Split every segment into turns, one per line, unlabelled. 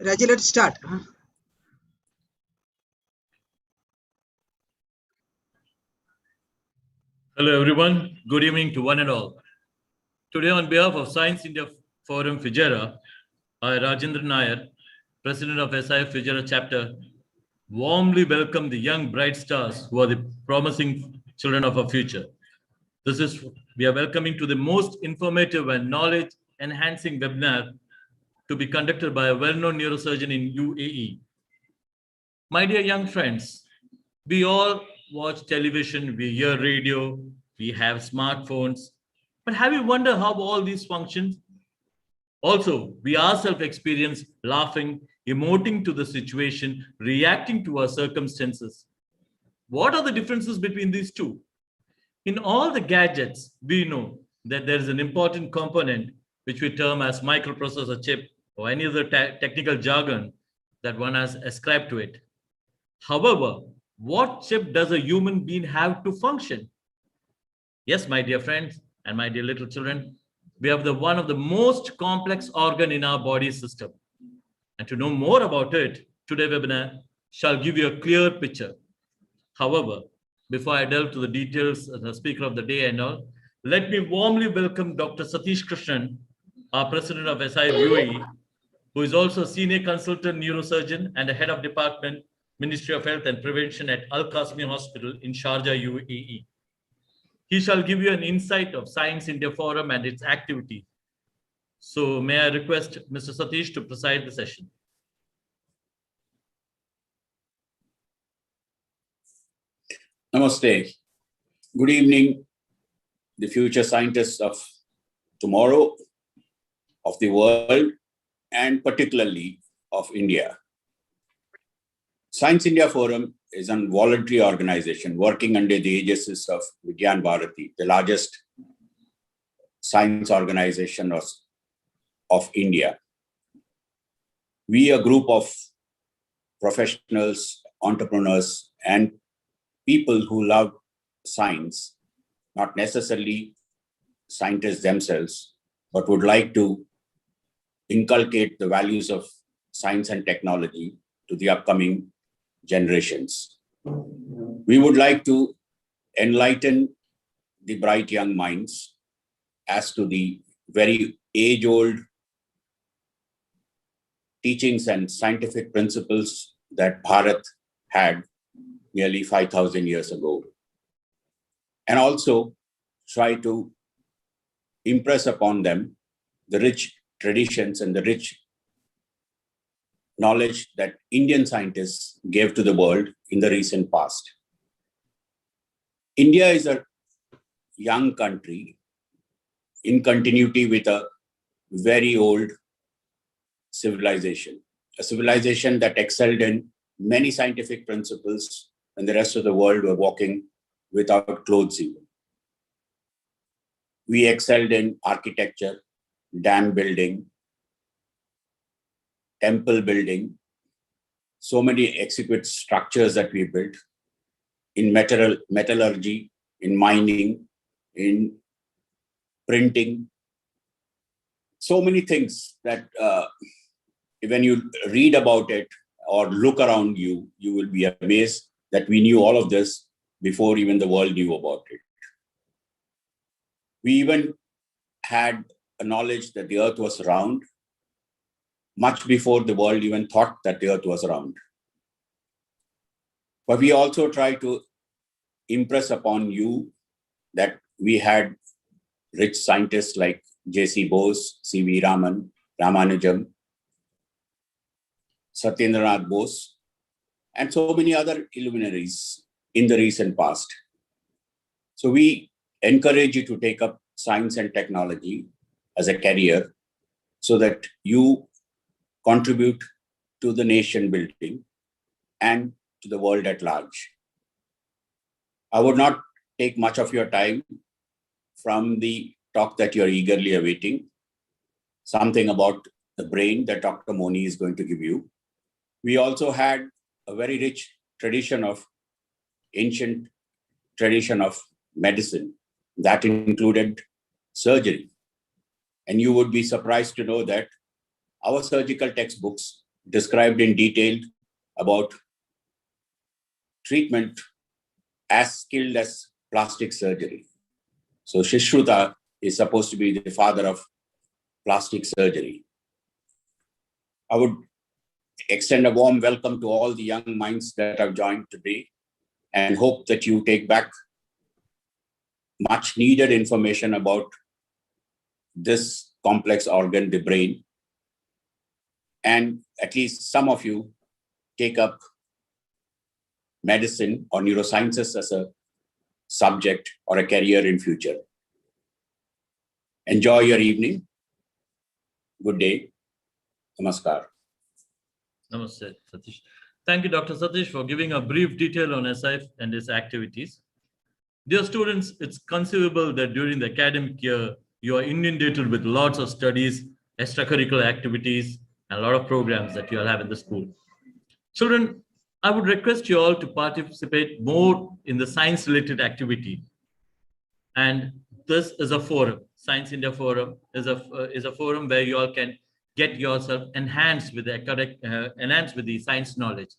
Raji, let's start.
Hello everyone, good evening to one and all. Today on behalf of Science India Forum Fujairah, I, Rajendra Nair, President of SIF Fujairah chapter, warmly welcome the young bright stars who are the promising children of our future. We are welcoming to the most informative and knowledge enhancing webinar to be conducted by a well-known neurosurgeon in UAE. My dear young friends, we all watch television, we hear radio, we have smartphones, but have you wondered how all these function? Also, we ourselves experience laughing, emoting to the situation, reacting to our circumstances. What are the differences between these two? In all the gadgets, we know that there is an important component which we term as microprocessor chip or any other technical jargon that one has ascribed to it. However, what chip does a human being have to function? Yes, my dear friends and my dear little children, we have one of the most complex organ in our body system. And to know more about it, today's webinar shall give you a clear picture. However, before I delve to the details as the speaker of the day and all, let me warmly welcome Dr. Satish Krishnan, our president of SIF UAE, who is also a senior consultant neurosurgeon and the head of department, Ministry of Health and Prevention at Al Qasmi Hospital in Sharjah, UAE. He shall give you an insight of Science India Forum and its activity. So may I request Mr. Satish to preside the session.
Namaste. Good evening, the future scientists of tomorrow, of the world, and particularly of India. Science India Forum is a voluntary organization working under the aegis of Vigyan Bharati, the largest science organization of India. We, a group of professionals, entrepreneurs, and people who love science, not necessarily scientists themselves, but would like to inculcate the values of science and technology to the upcoming generations. We would like to enlighten the bright young minds as to the very age-old teachings and scientific principles that Bharat had nearly 5,000 years ago. And also try to impress upon them the rich traditions and the rich knowledge that Indian scientists gave to the world in the recent past. India is a young country in continuity with a very old civilization, a civilization that excelled in many scientific principles when the rest of the world were walking without clothes even. We excelled in architecture, dam building, temple building, so many exquisite structures that we built in metallurgy, in mining, in printing, so many things that when you read about it or look around you, you will be amazed that we knew all of this before even the world knew about it. We even had a knowledge that the earth was round much before the world even thought that the earth was round. But we also try to impress upon you that we had rich scientists like J.C. Bose, C.V. Raman, Ramanujam, Satyendranath Bose, and so many other luminaries in the recent past. So we encourage you to take up science and technology as a career so that you contribute to the nation building and to the world at large. I would not take much of your time from the talk that you're eagerly awaiting, something about the brain that Dr. Moni is going to give you. We also had a very rich tradition of ancient tradition of medicine that included surgery. And you would be surprised to know that our surgical textbooks described in detail about treatment as skilled as plastic surgery. So Shishruta is supposed to be the father of plastic surgery. I would extend a warm welcome to all the young minds that have joined today and hope that you take back much needed information about this complex organ, the brain, and at least some of you take up medicine or neurosciences as a subject or a career in future. Enjoy your evening. Good day. Namaskar.
Namaste, Satish. Thank you, Dr. Satish, for giving a brief detail on SIF and its activities. Dear students, it's conceivable that during the academic year, you are inundated with lots of studies, extracurricular activities, and a lot of programs that you'll have in the school. Children, I would request you all to participate more in the science-related activity. And this is a forum. Science India Forum is a forum where you all can get yourself enhanced with the science knowledge.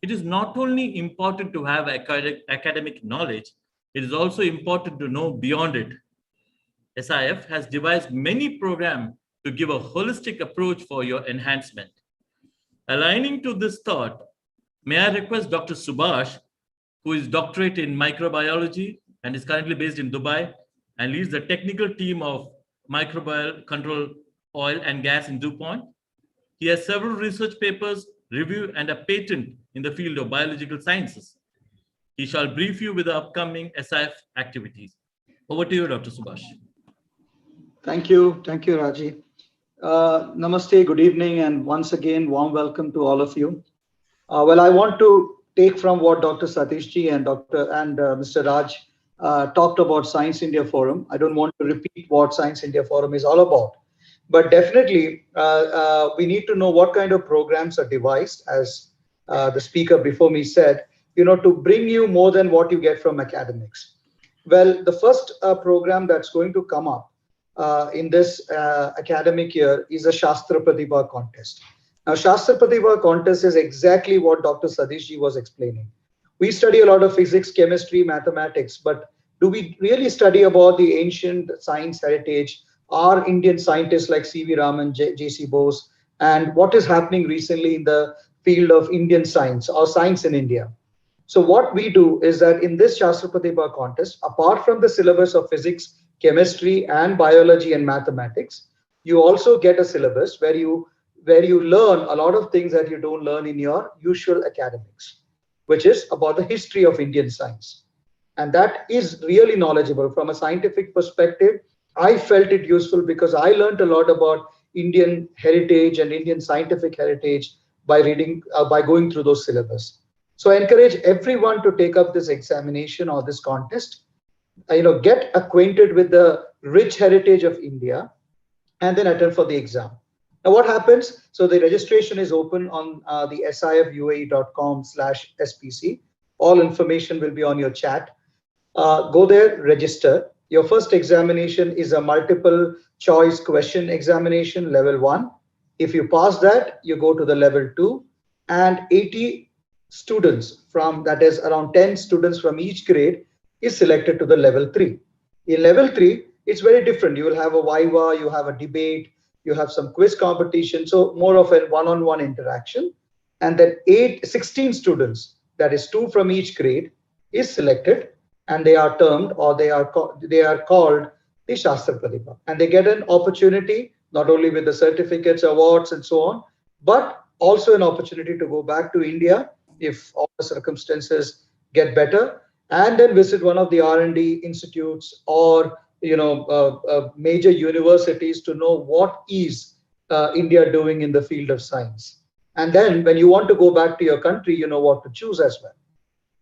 It is not only important to have academic knowledge, it is also important to know beyond it. SIF has devised many programs to give a holistic approach for your enhancement. Aligning to this thought, may I request Dr. Subhash, who is doctorate in microbiology and is currently based in Dubai and leads the technical team of microbial control oil and gas in DuPont. He has several research papers, review, and a patent in the field of biological sciences. He shall brief you with the upcoming SIF activities. Over to you, Dr. Subhash.
Thank you, Raji. Namaste, good evening, and once again, warm welcome to all of you. Well, I want to take from what Dr. Satishji and Mr. Raj talked about Science India Forum. I don't want to repeat what Science India Forum is all about, but definitely we need to know what kind of programs are devised, as the speaker before me said, to bring you more than what you get from academics. Well, the first program that's going to come up in this academic year is a Shastra Pratibha contest. Now, Shastra Pratibha contest is exactly what Dr. Sadishji was explaining. We study a lot of physics, chemistry, mathematics, but do we really study about the ancient science heritage, our Indian scientists like C.V. Raman, J.C. Bose, and what is happening recently in the field of Indian science or science in India? So what we do is that in this Shastra Pratibha contest, apart from the syllabus of physics, chemistry, and biology and mathematics, you also get a syllabus where you learn a lot of things that you don't learn in your usual academics, which is about the history of Indian science. And that is really knowledgeable from a scientific perspective. I felt it useful because I learned a lot about Indian heritage and Indian scientific heritage by reading, by going through those syllabus. So I encourage everyone to take up this examination or this contest, get acquainted with the rich heritage of India, and then attend for the exam. Now, what happens? So the registration is open on the sifuae.com/SPC. All information will be on your chat. Go there, register. Your first examination is a multiple choice question examination, level 1. If you pass that, you go to the level 2, and 80 students that is around 10 students from each grade is selected to the level 3. In level 3, it's very different. You will have a viva, you have a debate, you have some quiz competition, so more of a one-on-one interaction. And then 16 students, that is 2 from each grade, is selected, and they are termed, or they are called the Shastra Pratibha. And they get an opportunity, not only with the certificates, awards, and so on, but also an opportunity to go back to India if all the circumstances get better, and then visit one of the R&D institutes or major universities to know what is India doing in the field of science. And then when you want to go back to your country, you know what to choose as well.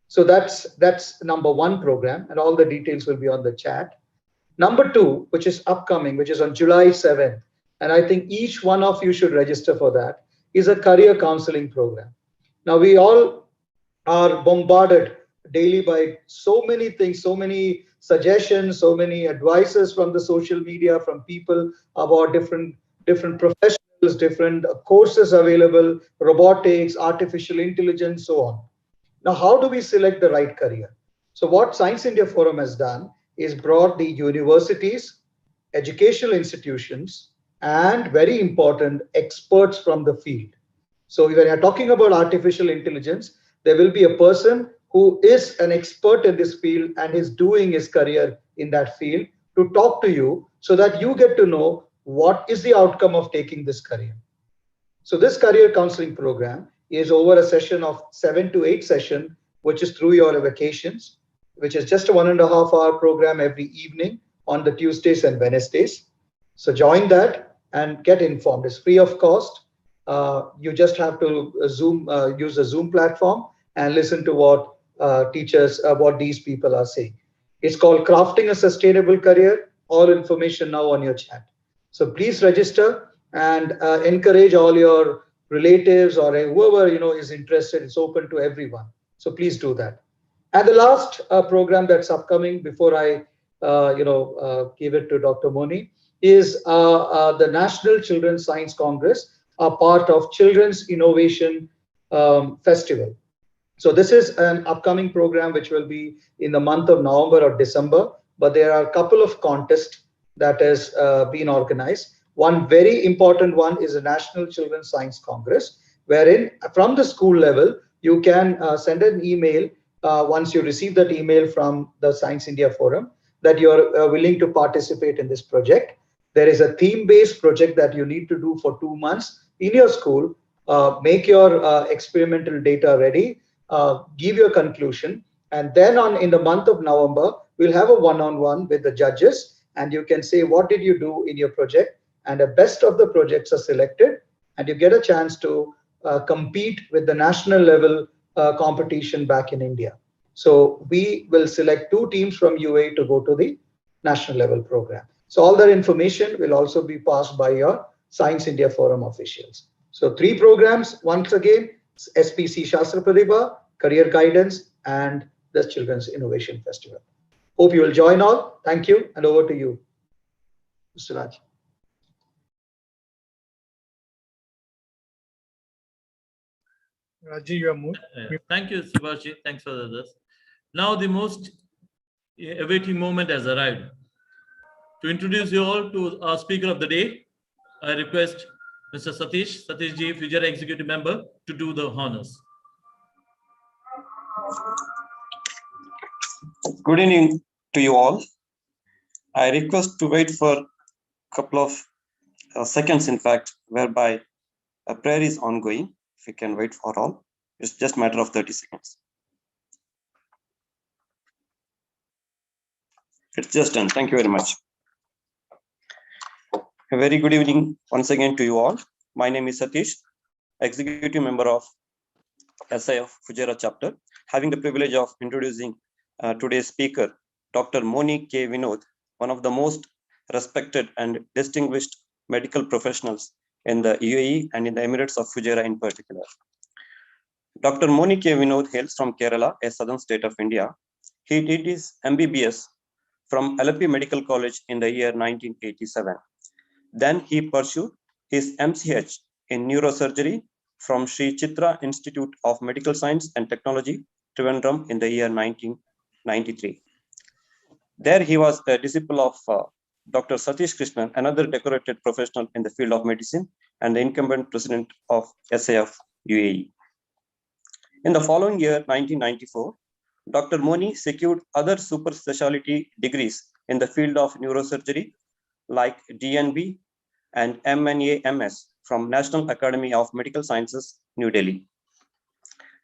So that's number 1 program, and all the details will be on the chat. Number 2, which is upcoming, which is on July 7th, and I think each one of you should register for that, is a career counseling program. Now, we all are bombarded daily by so many things, so many suggestions, so many advices from the social media, from people about different different professionals, different courses available, robotics, artificial intelligence, so on. Now, how do we select the right career? So, what Science India Forum has done is brought the universities, educational institutions, and very important, experts from the field. So, when you're talking about artificial intelligence, there will be a person who is an expert in this field and is doing his career in that field to talk to you so that you get to know what is the outcome of taking this career. So this career counseling program is over a session of 7 to 8 session, which is through your vacations, which is just a 1.5 hour program every evening on the Tuesdays and Wednesdays. So join that and get informed. It's free of cost. You just have to use a Zoom platform and listen to what teachers, what these people are saying. It's called Crafting a Sustainable Career. All information now on your chat. So please register and encourage all your relatives or whoever is interested. It's open to everyone. So please do that. And the last program that's upcoming before I give it to Dr. Moni is the National Children's Science Congress, a part of Children's Innovation Festival. So this is an upcoming program which will be in the month of November or December, but there are a couple of contests that has been organized. One very important one is the National Children's Science Congress, wherein from the school level, you can send an email once you receive that email from the Science India Forum that you're willing to participate in this project. There is a theme-based project that you need to do for 2 months in your school. Make your experimental data ready, give your conclusion, and then on in the month of November, we'll have a one-on-one with the judges, and you can say what did you do in your project, and the best of the projects are selected, and you get a chance to compete with the national level competition back in India. So we will select 2 teams from UAE to go to the national level program. So all that information will also be passed by your Science India Forum officials. So 3 programs, once again, SPC Shastra Pratibha, Career Guidance, and the Children's Innovation Festival. Hope you will join all. Thank you, and over to you, Mr. Raj.
Raji, you are moved.
Thank you, Subhashi. Thanks for this. Now the most awaiting moment has arrived. To introduce you all to our speaker of the day, I request Mr. Satish Ji, Fujairah Executive Member, to do the honors.
Good evening to you all. I request to wait for a couple of seconds, in fact, whereby a prayer is ongoing. If you can wait for all, it's just a matter of 30 seconds. It's just done. Thank you very much. A very good evening once again to you all. My name is Satish, Executive Member of SIF Fujairah Chapter, having the privilege of introducing today's speaker, Dr. Moni K. Vinod, one of the most respected and distinguished medical professionals in the UAE and in the Emirates of Fujairah in particular. Dr. Moni K. Vinod hails from Kerala, a southern state of India. He did his MBBS from LP Medical College in the year 1987. Then he pursued his MCH in neurosurgery from Sri Chitra Institute of Medical Science and Technology, Trivandrum, in the year 1993. There he was a disciple of Dr. Satish Krishnan, another decorated professional in the field of medicine and the incumbent president of SIF UAE. In the following year, 1994, Dr. Moni secured other super specialty degrees in the field of neurosurgery like DNB and MNA-MS from National Academy of Medical Sciences, New Delhi.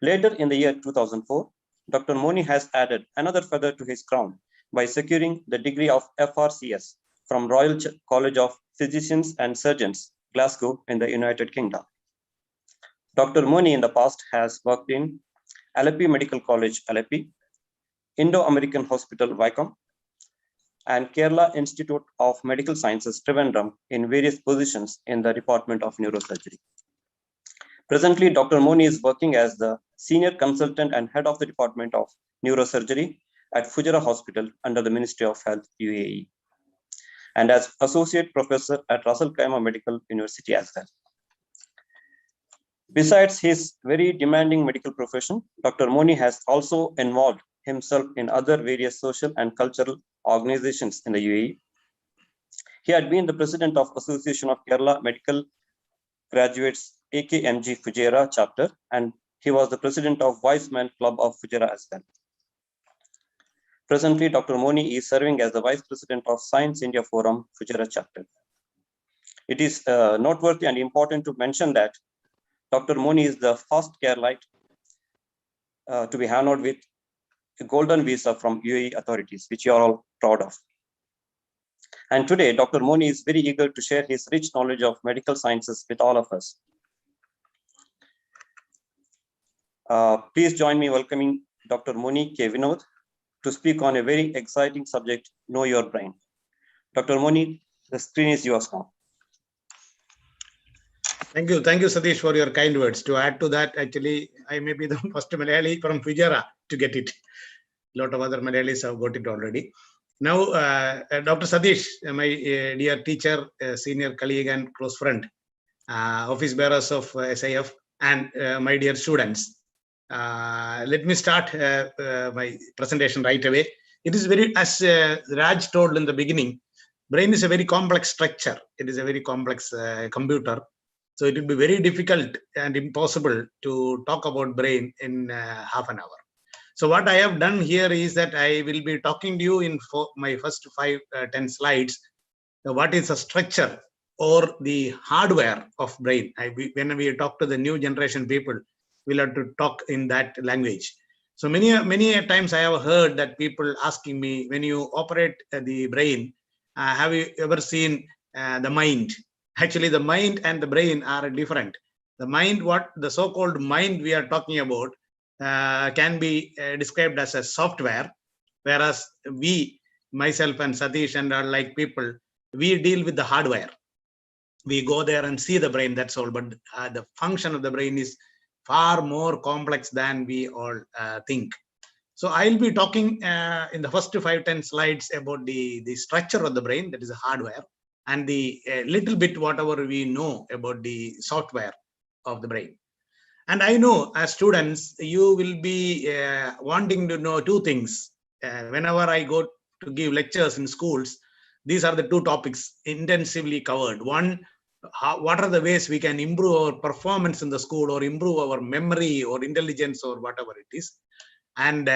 Later in the year 2004, Dr. Moni has added another feather to his crown by securing the degree of FRCS from Royal College of Physicians and Surgeons, Glasgow in the United Kingdom. Dr. Moni in the past has worked in LP Medical College, LP, Indo-American Hospital, Wycombe, and Kerala Institute of Medical Sciences, Trivandrum, in various positions in the Department of Neurosurgery. Presently, Dr. Moni is working as the Senior Consultant and Head of the Department of Neurosurgery at Fujairah Hospital under the Ministry of Health, UAE. and as associate professor at Ras Al Khaimah Medical University as well. Besides his very demanding medical profession, Dr. Moni has also involved himself in other various social and cultural organizations in the UAE. He had been the president of Association of Kerala Medical Graduates AKMG Fujairah chapter, and he was the president of Wise Men Club of Fujairah as well. Presently, Dr. Moni is serving as the vice president of Science India Forum Fujairah chapter. It is noteworthy and important to mention that Dr. Moni is the first Keralite to be honored with a golden visa from UAE authorities, which you are all proud of. And today, Dr. Moni is very eager to share his rich knowledge of medical sciences with all of us. Please join me welcoming Dr. Moni K. Vinod to speak on a very exciting subject, Know Your Brain. Dr. Moni, the screen is yours now.
Thank you, Satish, for your kind words. To add to that, actually, I may be the first Malayali from Fujairah to get it. A lot of other Malayalis have got it already. Now, Dr. Satish, my dear teacher, senior colleague and close friend, office bearers of SIF, and my dear students, let me start my presentation right away. It is very, as Raj told in the beginning, brain is a very complex structure. It is a very complex computer. So it will be very difficult and impossible to talk about brain in half an hour. So what I have done here is that I will be talking to you in my first 5-10 slides. What is the structure or the hardware of brain? When we talk to the new generation people, we'll have to talk in that language. So many times I have heard that people asking me, when you operate the brain, have you ever seen the mind? Actually, the mind and the brain are different. The mind, what the so-called mind we are talking about, can be described as a software, whereas we, myself and Satish and our like people, we deal with the hardware. We go there and see the brain, that's all. But the function of the brain is far more complex than we all think. So I'll be talking in the first 5-10 slides about the structure of the brain, that is the hardware, and the little bit whatever we know about the software of the brain. And I know as students, you will be wanting to know two things. Whenever I go to give lectures in schools, these are the two topics intensively covered. One, what are the ways we can improve our performance in the school or improve our memory or intelligence or whatever it is. And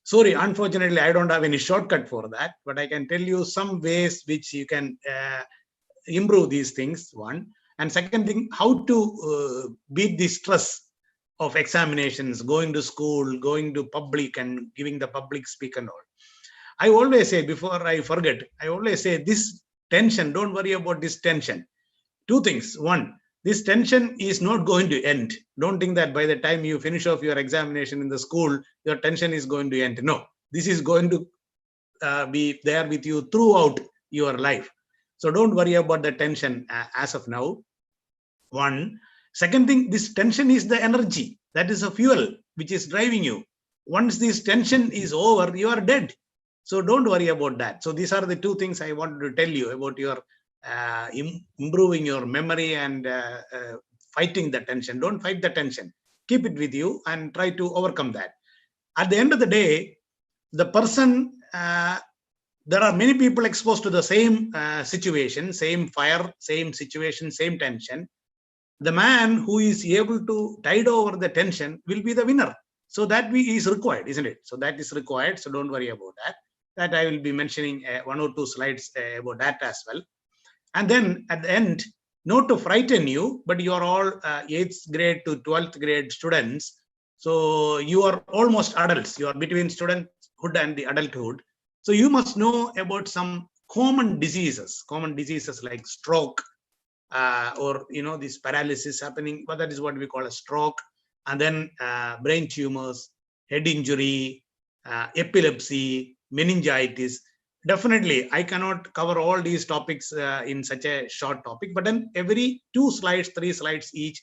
sorry, unfortunately, I don't have any shortcut for that, but I can tell you some ways which you can improve these things, one. And second thing, how to beat the stress of examinations, going to school, going to public and giving the public speak and all. I always say, before I forget, I always say this tension, don't worry about this tension. Two things. One, this tension is not going to end. Don't think that by the time you finish off your examination in the school, your tension is going to end. No, this is going to be there with you throughout your life. So don't worry about the tension as of now. One. Second thing, this tension is the energy. That is a fuel which is driving you. Once this tension is over, you are dead. So don't worry about that. So these are the two things I wanted to tell you about your improving your memory and fighting the tension. Don't fight the tension. Keep it with you and try to overcome that. At the end of the day, the person, there are many people exposed to the same situation, same fire, same situation, same tension. The man who is able to tide over the tension will be the winner. So that is required, isn't it? So that is required. So don't worry about that. That I will be mentioning 1 or 2 slides about that as well. And then at the end, not to frighten you, but you are all 8th grade to 12th grade students. So you are almost adults. You are between studenthood and the adulthood. So you must know about some common diseases like stroke, or this paralysis happening, but that is what we call a stroke, and then brain tumors, head injury, epilepsy, meningitis. Definitely, I cannot cover all these topics in such a short topic, but then every 2 slides, 3 slides each,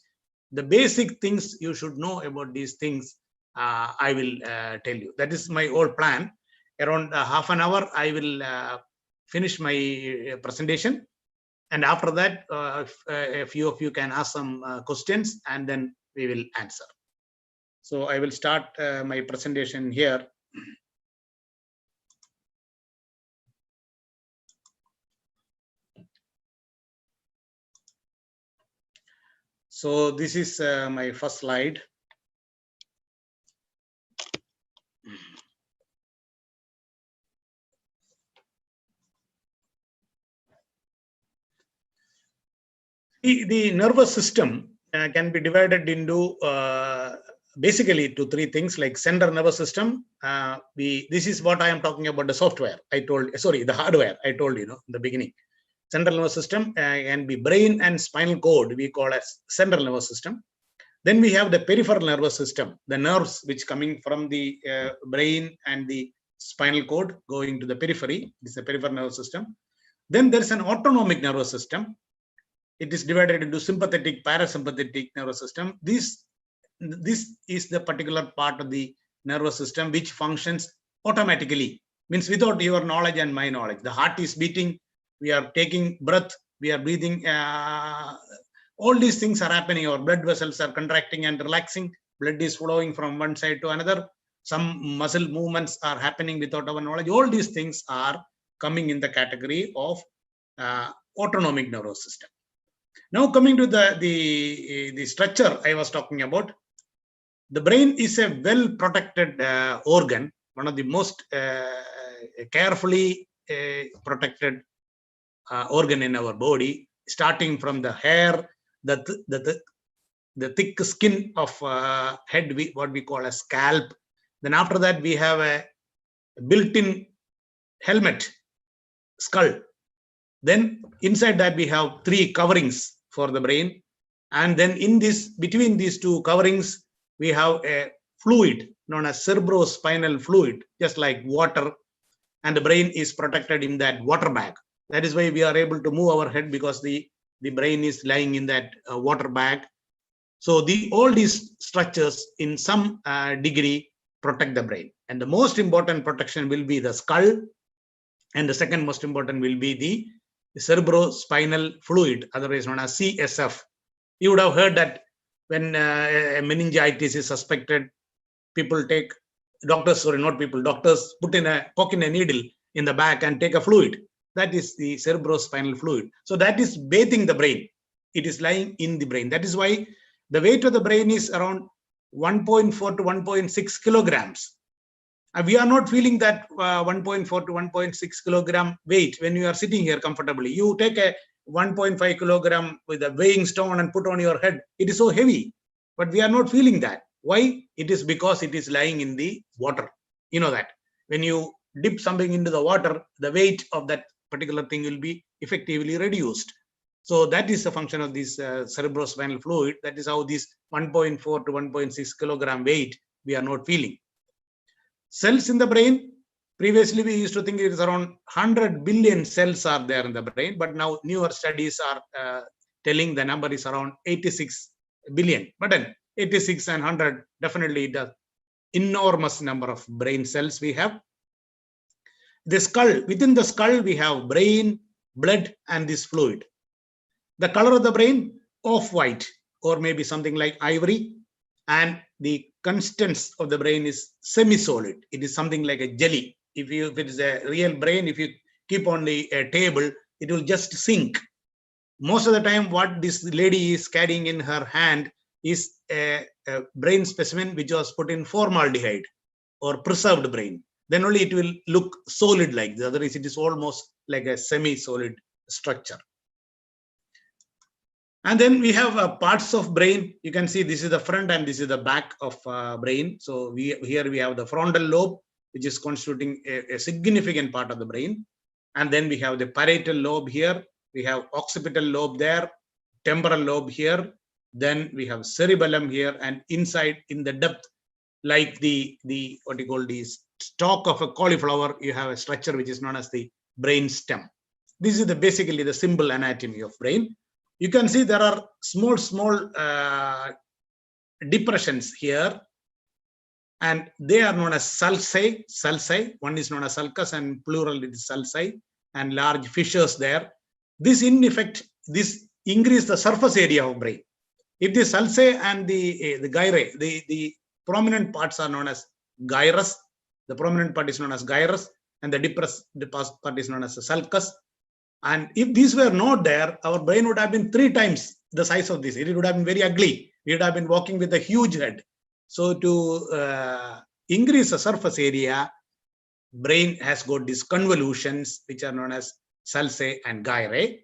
the basic things you should know about these things, I will tell you. That is my whole plan. Around half an hour, I will finish my presentation. And after that, a few of you can ask some questions and then we will answer. So I will start my presentation here. So this is my first slide. The nervous system can be divided into basically to three things, like central nervous system. This is what I am talking about, the software. The hardware I told you, in the beginning. Central nervous system can be brain and spinal cord, we call as central nervous system. Then we have the peripheral nervous system, the nerves which coming from the brain and the spinal cord going to the periphery. This is the peripheral nervous system. Then there is an autonomic nervous system. It is divided into sympathetic, parasympathetic nervous system. This is the particular part of the nervous system which functions automatically, means without your knowledge and my knowledge. The heart is beating, we are taking breath, we are breathing, all these things are happening. Our blood vessels are contracting and relaxing, blood is flowing from one side to another, some muscle movements are happening without our knowledge. All these things are coming in the category of autonomic nervous system. Now coming to the structure I was talking about, the brain is a well protected organ, one of the most carefully protected organ in our body, starting from the hair, the thick skin of head, what we call a scalp. Then after that we have a built-in helmet, skull. Then inside that we have three coverings for the brain, and then in this, between these two coverings, we have a fluid known as cerebrospinal fluid, just like water, and the brain is protected in that water bag. That is why we are able to move our head, because the brain is lying in that water bag. So all these structures in some degree protect the brain, and the most important protection will be the skull, and the second most important will be the cerebrospinal fluid, otherwise known as CSF. You would have heard that when a meningitis is suspected, doctors poke in a needle in the back and take a fluid. That is the cerebrospinal fluid. So that is bathing the brain. It is lying in the brain. That is why the weight of the brain is around 1.4 to 1.6 kilograms. We are not feeling that 1.4 to 1.6 kilogram weight when you are sitting here comfortably. You take a 1.5 kilogram with a weighing stone and put on your head. It is so heavy, but we are not feeling that. Why? It is because it is lying in the water. You know that when you dip something into the water, the weight of that particular thing will be effectively reduced. So that is the function of this cerebrospinal fluid. That is how this 1.4 to 1.6 kilogram weight we are not feeling. Cells in the brain, previously we used to think it is around 100 billion cells are there in the brain, but now newer studies are telling the number is around 86 billion. But then 86 and 100, definitely the enormous number of brain cells we have. The skull, within the skull we have brain, blood, and this fluid. The color of the brain, off-white, or maybe something like ivory, and the constance of the brain is semi-solid. It is something like a jelly. If it is a real brain, if you keep on the table, it will just sink. Most of the time, what this lady is carrying in her hand is a brain specimen which was put in formaldehyde or preserved brain. Then only it will look solid like this. Otherwise, it is almost like a semi-solid structure. And then we have parts of brain. You can see this is the front and this is the back of brain. So here we have the frontal lobe, which is constituting a significant part of the brain. And then we have the parietal lobe here. We have occipital lobe there, temporal lobe here. Then we have cerebellum here, and inside in the depth, like the what you call the stalk of a cauliflower, you have a structure which is known as the brain stem. This is basically the simple anatomy of brain. You can see there are small depressions here, and they are known as sulci. One is known as sulcus and plural it is sulci. and large fissures there. This in effect, this increase the surface area of brain. If the sulci and the gyre, the prominent parts are known as gyrus, the prominent part is known as gyrus, and the depressed part is known as the sulcus. And if these were not there, our brain would have been 3 times the size of this. It would have been very ugly. We would have been walking with a huge head. So to increase the surface area, brain has got these convolutions, which are known as sulci and gyre.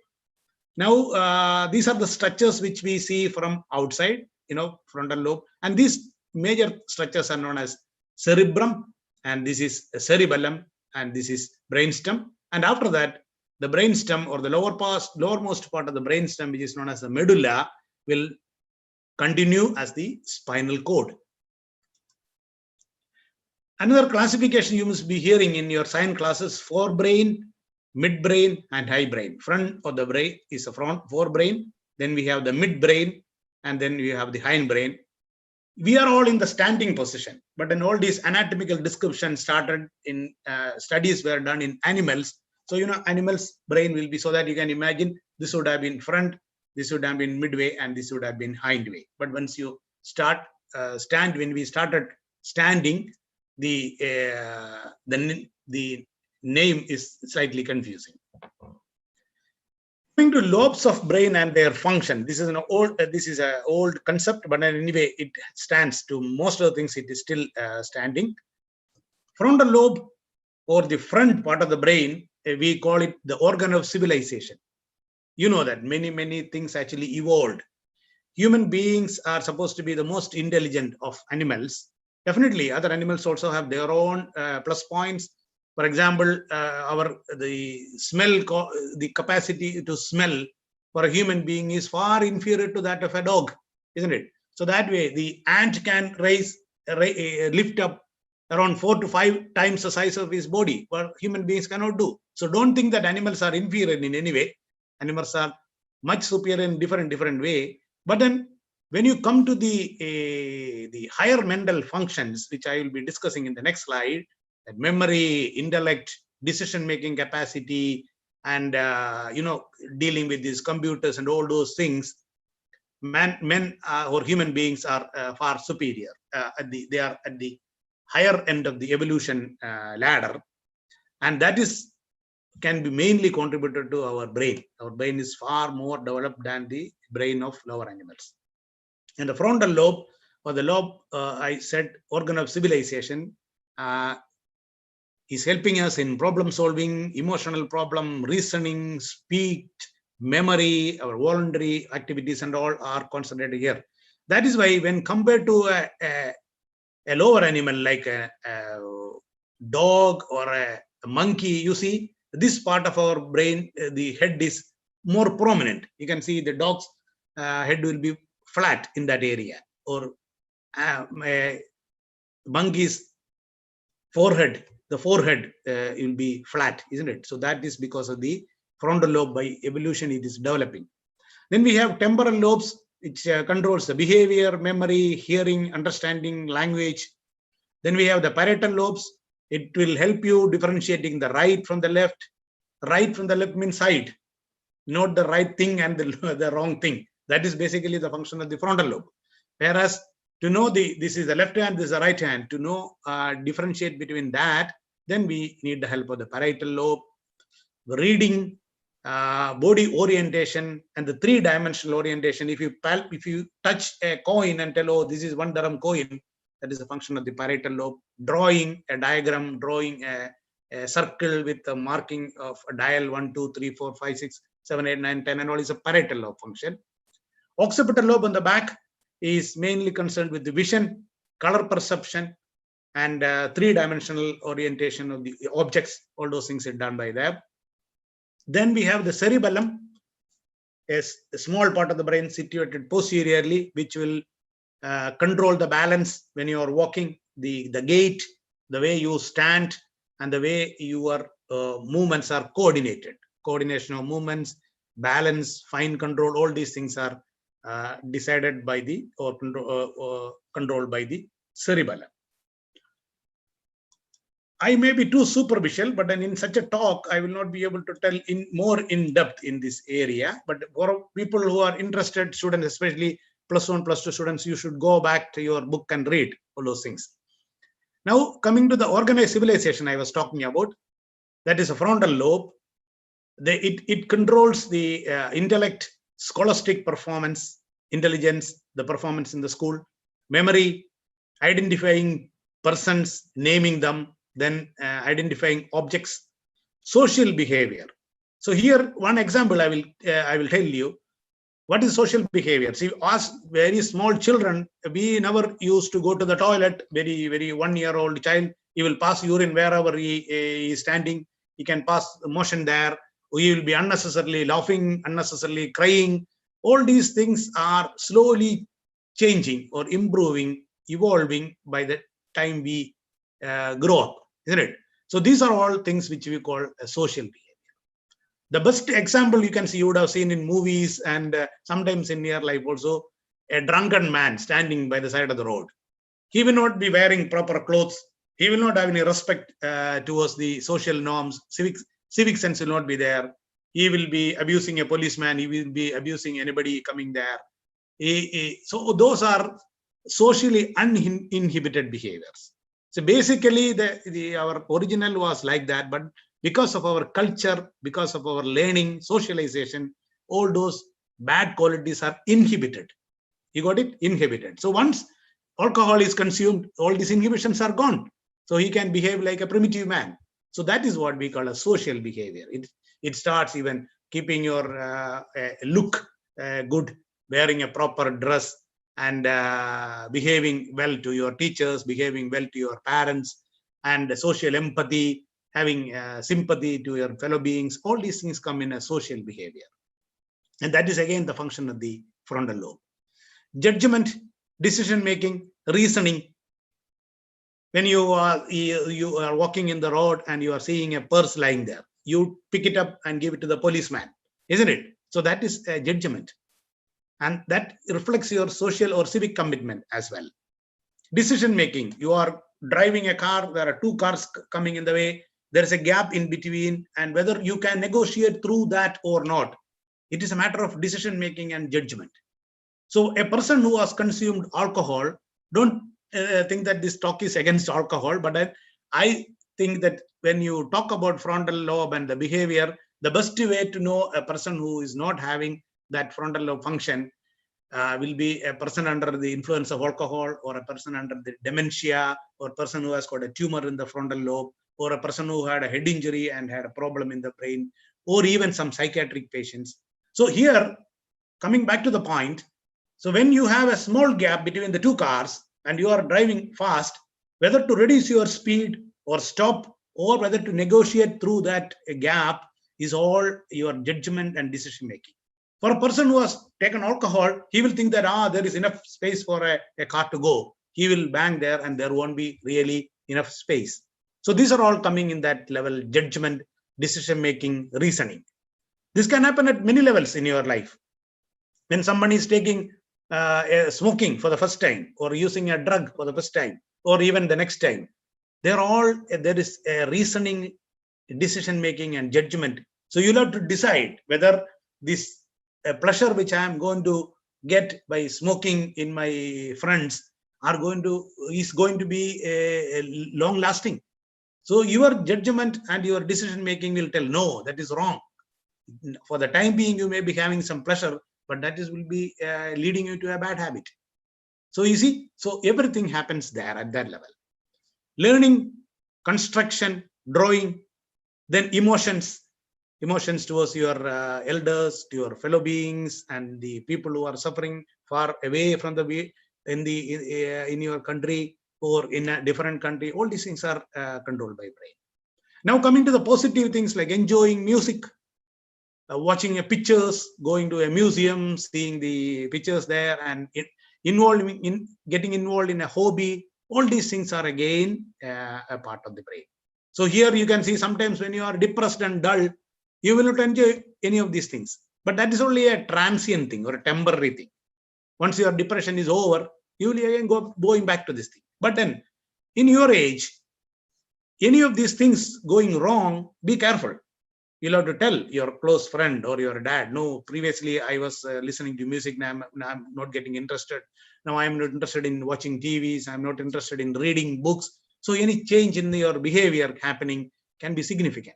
Now, these are the structures which we see from outside, frontal lobe. And these major structures are known as cerebrum, and this is cerebellum, and this is brainstem. And after that, the brainstem, or the lowermost part of the brainstem, which is known as the medulla, will continue as the spinal cord. Another classification you must be hearing in your science classes: forebrain, midbrain, and hindbrain. Front of the brain is the forebrain. Then we have the midbrain, and then we have the hindbrain. We are all in the standing position, but in all these anatomical descriptions started in studies were done in animals. So, animals' brain will be, so that you can imagine, this would have been front, this would have been midway, and this would have been hindway. But once you start when we started standing, the name is slightly confusing. Coming to lobes of brain and their function, this is an old concept, but anyway, it stands to most of the things. It is still standing. Frontal lobe, or the front part of the brain, we call it the organ of civilization. You know that many things actually evolved. Human beings are supposed to be the most intelligent of animals. Definitely, other animals also have their own plus points. For example, the capacity to smell for a human being is far inferior to that of a dog, isn't it? So that way, the ant can lift up around 4 to 5 times the size of his body, but human beings cannot do. So don't think that animals are inferior in any way. Animals are much superior in different way. But then when you come to the higher mental functions, which I will be discussing in the next slide, memory, intellect, decision-making capacity, and dealing with these computers and all those things, men or human beings are far superior. They are at the higher end of the evolution ladder, and that can be mainly contributed to our brain. Our brain is far more developed than the brain of lower animals. And the frontal lobe, or the lobe, I said, organ of civilization, is helping us in problem solving, emotional problem, reasoning, speech, memory, our voluntary activities, and all are concentrated here. That is why when compared to a lower animal like a dog or a monkey, you see this part of our brain, the head is more prominent. You can see the dog's head will be flat in that area, or monkey's forehead, the forehead will be flat, isn't it? So that is because of the frontal lobe. By evolution, it is developing. Then we have temporal lobes, which controls the behavior, memory, hearing, understanding, language. Then we have the parietal lobes. It will help you differentiating the right from the left. Right from the left means side, not the right thing and the wrong thing. That is basically the function of the frontal lobe. Whereas to know this is the left hand, this is the right hand, to know differentiate between that, then we need the help of the parietal lobe. Reading, body orientation, and the 3-dimensional orientation. If you touch a coin and tell, oh, this is 1 dirham coin, that is a function of the parietal lobe. Drawing a diagram, drawing a circle with a marking of a dial 1, 2, 3, 4, 5, 6, 7, 8, 9, 10, and all is a parietal lobe function. Occipital lobe on the back is mainly concerned with the vision, color perception, and 3-dimensional orientation of the objects. All those things are done by them. Then we have the cerebellum, a small part of the brain situated posteriorly, which will control the balance when you are walking, the gait, the way you stand, and the way your movements are coordinated. Coordination of movements, balance, fine control, all these things are decided by controlled by the cerebellum. I may be too superficial, but then in such a talk, I will not be able to tell in more in depth in this area. But for people who are interested, students, especially +1, +2 students, you should go back to your book and read all those things. Now, coming to the organized civilization I was talking about, that is a frontal lobe. It controls the intellect, scholastic performance, intelligence, the performance in the school, memory, identifying persons, naming them, then identifying objects, social behavior. So here, one example I will tell you. What is social behavior? See, as very small children, we never used to go to the toilet. Very 1-year-old child, he will pass urine wherever he is standing. He can pass motion there. He will be unnecessarily laughing, unnecessarily crying. All these things are slowly changing or improving, evolving by the time we grow up, isn't it? So these are all things which we call a social behavior. The best example you can see, you would have seen in movies and sometimes in real life also, a drunken man standing by the side of the road. He will not be wearing proper clothes. He will not have any respect towards the social norms. Civic sense will not be there. He will be abusing a policeman. He will be abusing anybody coming there. So those are socially uninhibited behaviors. So basically, our original was like that, but because of our culture, because of our learning, socialization, all those bad qualities are inhibited. You got it? Inhibited. So once alcohol is consumed, all these inhibitions are gone. So he can behave like a primitive man. So that is what we call a social behavior. It starts even keeping your look good, wearing a proper dress, and behaving well to your teachers, behaving well to your parents, and social empathy, having sympathy to your fellow beings. All these things come in a social behavior. And that is again the function of the frontal lobe. Judgment, decision-making, reasoning. When you are walking in the road and you are seeing a purse lying there, you pick it up and give it to the policeman, isn't it? So that is a judgment. And that reflects your social or civic commitment as well. Decision-making, you are driving a car, there are two cars coming in the way, there is a gap in between, and whether you can negotiate through that or not, it is a matter of decision-making and judgment. So a person who has consumed alcohol, don't think that this talk is against alcohol, but I think that when you talk about frontal lobe and the behavior, the best way to know a person who is not having that frontal lobe function will be a person under the influence of alcohol, or a person under the dementia, or a person who has got a tumor in the frontal lobe, or a person who had a head injury and had a problem in the brain, or even some psychiatric patients. So here, coming back to the point, so when you have a small gap between the two cars and you are driving fast, whether to reduce your speed or stop, or whether to negotiate through that gap, is all your judgment and decision making. For a person who has taken alcohol, he will think that there is enough space for a car to go. He will bang there and there won't be really enough space. So these are all coming in that level: judgment, decision making, reasoning. This can happen at many levels in your life. When somebody is taking smoking for the first time, or using a drug for the first time, or even the next time, there is a reasoning, decision making, and judgment. So you'll have to decide whether this pleasure which I am going to get by smoking in my friends is going to be long lasting. So your judgment and your decision making will tell, no, that is wrong. For the time being, you may be having some pleasure, but that will be leading you to a bad habit. So you see, so everything happens there at that level. Learning, construction, drawing, then emotions towards your elders, to your fellow beings, and the people who are suffering far away from in your country or in a different country. All these things are controlled by brain. Now coming to the positive things like enjoying music, watching pictures, going to a museum, seeing the pictures there, and getting involved in a hobby. All these things are again a part of the brain. So here you can see sometimes when you are depressed and dull, you will not enjoy any of these things. But that is only a transient thing or a temporary thing. Once your depression is over, you will again going back to this thing. But then in your age, any of these things going wrong, be careful. You'll have to tell your close friend or your dad, no, previously I was listening to music, now I'm not getting interested. Now I'm not interested in watching TVs, I'm not interested in reading books. So any change in your behavior happening can be significant.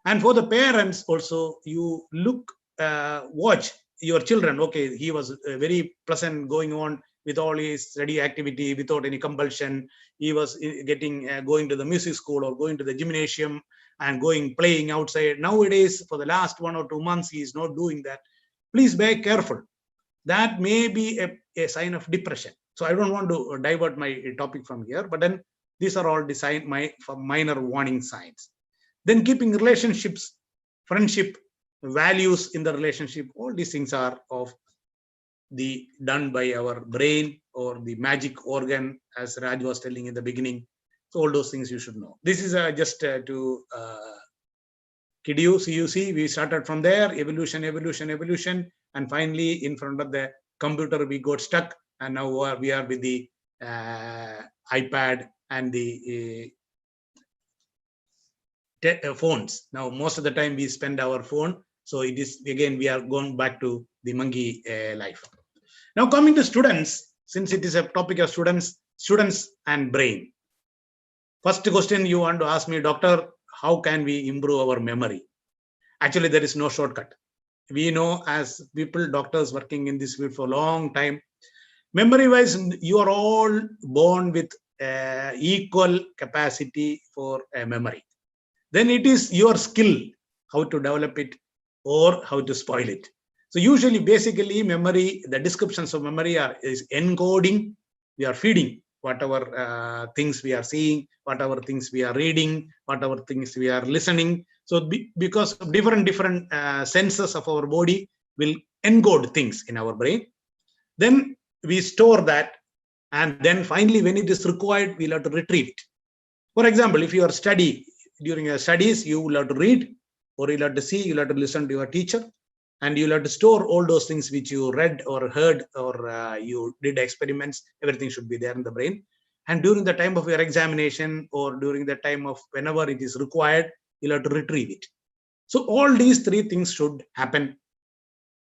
And for the parents also, you look, watch your children. Okay, he was very pleasant going on with all his study activity without any compulsion. He was getting going to the music school or going to the gymnasium and playing outside. Nowadays, for the last 1 or 2 months, he is not doing that. Please be careful. That may be a sign of depression. So I don't want to divert my topic from here, but then these are all minor warning signs. Then keeping relationships, friendship, values in the relationship, all these things are done by our brain or the magic organ, as Raj was telling in the beginning. So all those things you should know. This is just to kid you. So you see, we started from there, evolution, and finally in front of the computer we got stuck, and now we are with the iPad and the phones. Now most of the time we spend our phone, so it is again we are going back to the monkey life. Now coming to students, since it is a topic of students and brain. First question you want to ask me, doctor, how can we improve our memory? Actually, there is no shortcut. We know as people, doctors working in this field for a long time, memory wise, you are all born with equal capacity for memory. Then it is your skill how to develop it or how to spoil it. So usually, basically, memory, the descriptions of memory is encoding. We are feeding whatever things we are seeing, whatever things we are reading, whatever things we are listening. So because of different senses of our body will encode things in our brain. Then we store that, and then finally, when it is required, we'll have to retrieve it. For example, if you are during your studies, you will have to read, or you'll have to see, you'll have to listen to your teacher, and you'll have to store all those things which you read or heard or you did experiments. Everything should be there in the brain. And during the time of your examination or during the time of whenever it is required, you'll have to retrieve it. So all these three things should happen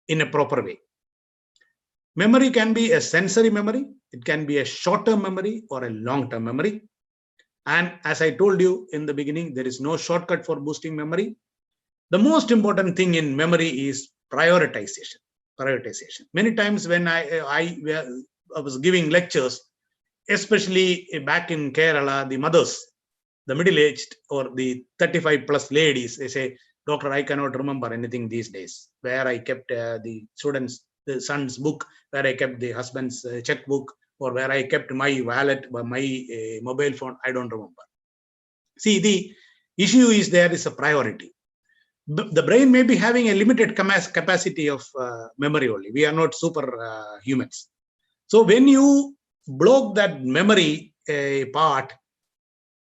in a proper way. Memory can be a sensory memory, it can be a short-term memory or a long-term memory. And as I told you in the beginning, there is no shortcut for boosting memory. The most important thing in memory is prioritization. Many times when I was giving lectures, especially back in Kerala, the mothers, the middle-aged or the 35 plus ladies, they say, doctor, I cannot remember anything these days. Where I kept the son's book, where I kept the husband's checkbook, or where I kept my wallet, my mobile phone, I don't remember. See, the issue is there is a priority. The brain may be having a limited capacity of memory only. We are not super humans. So when you block that memory part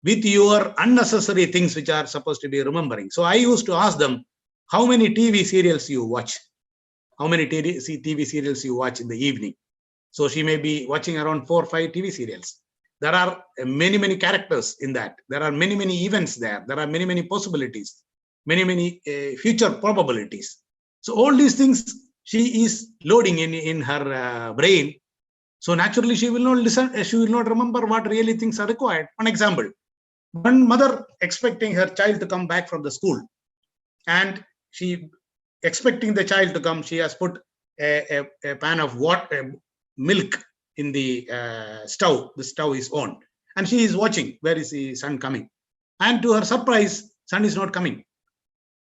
with your unnecessary things which are supposed to be remembering. So I used to ask them, how many TV serials you watch? How many TV serials you watch in the evening? So she may be watching around 4 or 5 TV serials. There are many characters in that. There are many events there. There are many possibilities, many future probabilities. So all these things she is loading in her brain. So naturally she will not listen. She will not remember what really things are required. One example: one mother expecting her child to come back from the school, and she expecting the child to come. She has put a pan of milk in the stove. The stove is on, and she is watching. Where is the son coming? And to her surprise, son is not coming.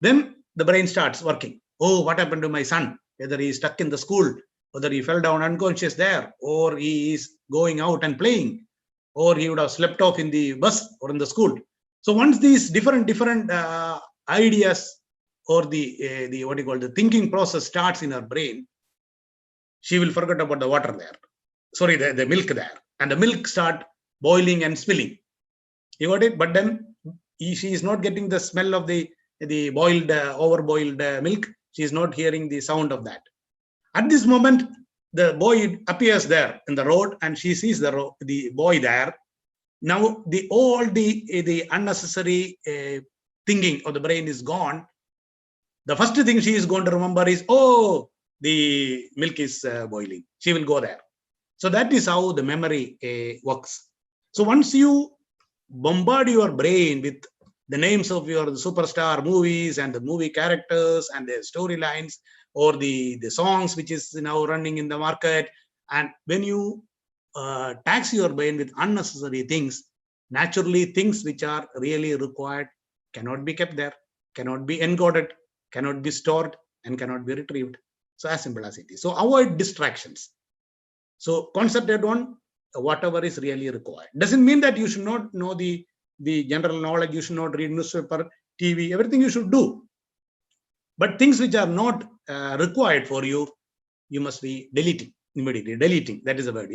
Then the brain starts working. Oh, what happened to my son? Whether he is stuck in the school, whether he fell down unconscious there, or he is going out and playing, or he would have slept off in the bus or in the school. So once these different ideas or the what you call the thinking process starts in her brain, she will forget about the water there. Sorry, the milk there, and the milk start boiling and spilling. You got it? But then she is not getting the smell of the boiled, overboiled milk. She is not hearing the sound of that. At this moment, the boy appears there in the road, and she sees the boy there. Now all the unnecessary thinking of the brain is gone. The first thing she is going to remember is, oh, the milk is boiling. She will go there. So that is how the memory works. So once you bombard your brain with the names of your superstar movies and the movie characters and the storylines or the songs which is now running in the market, and when you tax your brain with unnecessary things, naturally things which are really required cannot be kept there, cannot be encoded, cannot be stored, and cannot be retrieved. So as simple as it is. So avoid distractions. So concentrate on whatever is really required. Doesn't mean that you should not know the general knowledge, you should not read newspaper, TV, everything you should do. But things which are not required for you, you must be deleting immediately. Deleting, that is the word,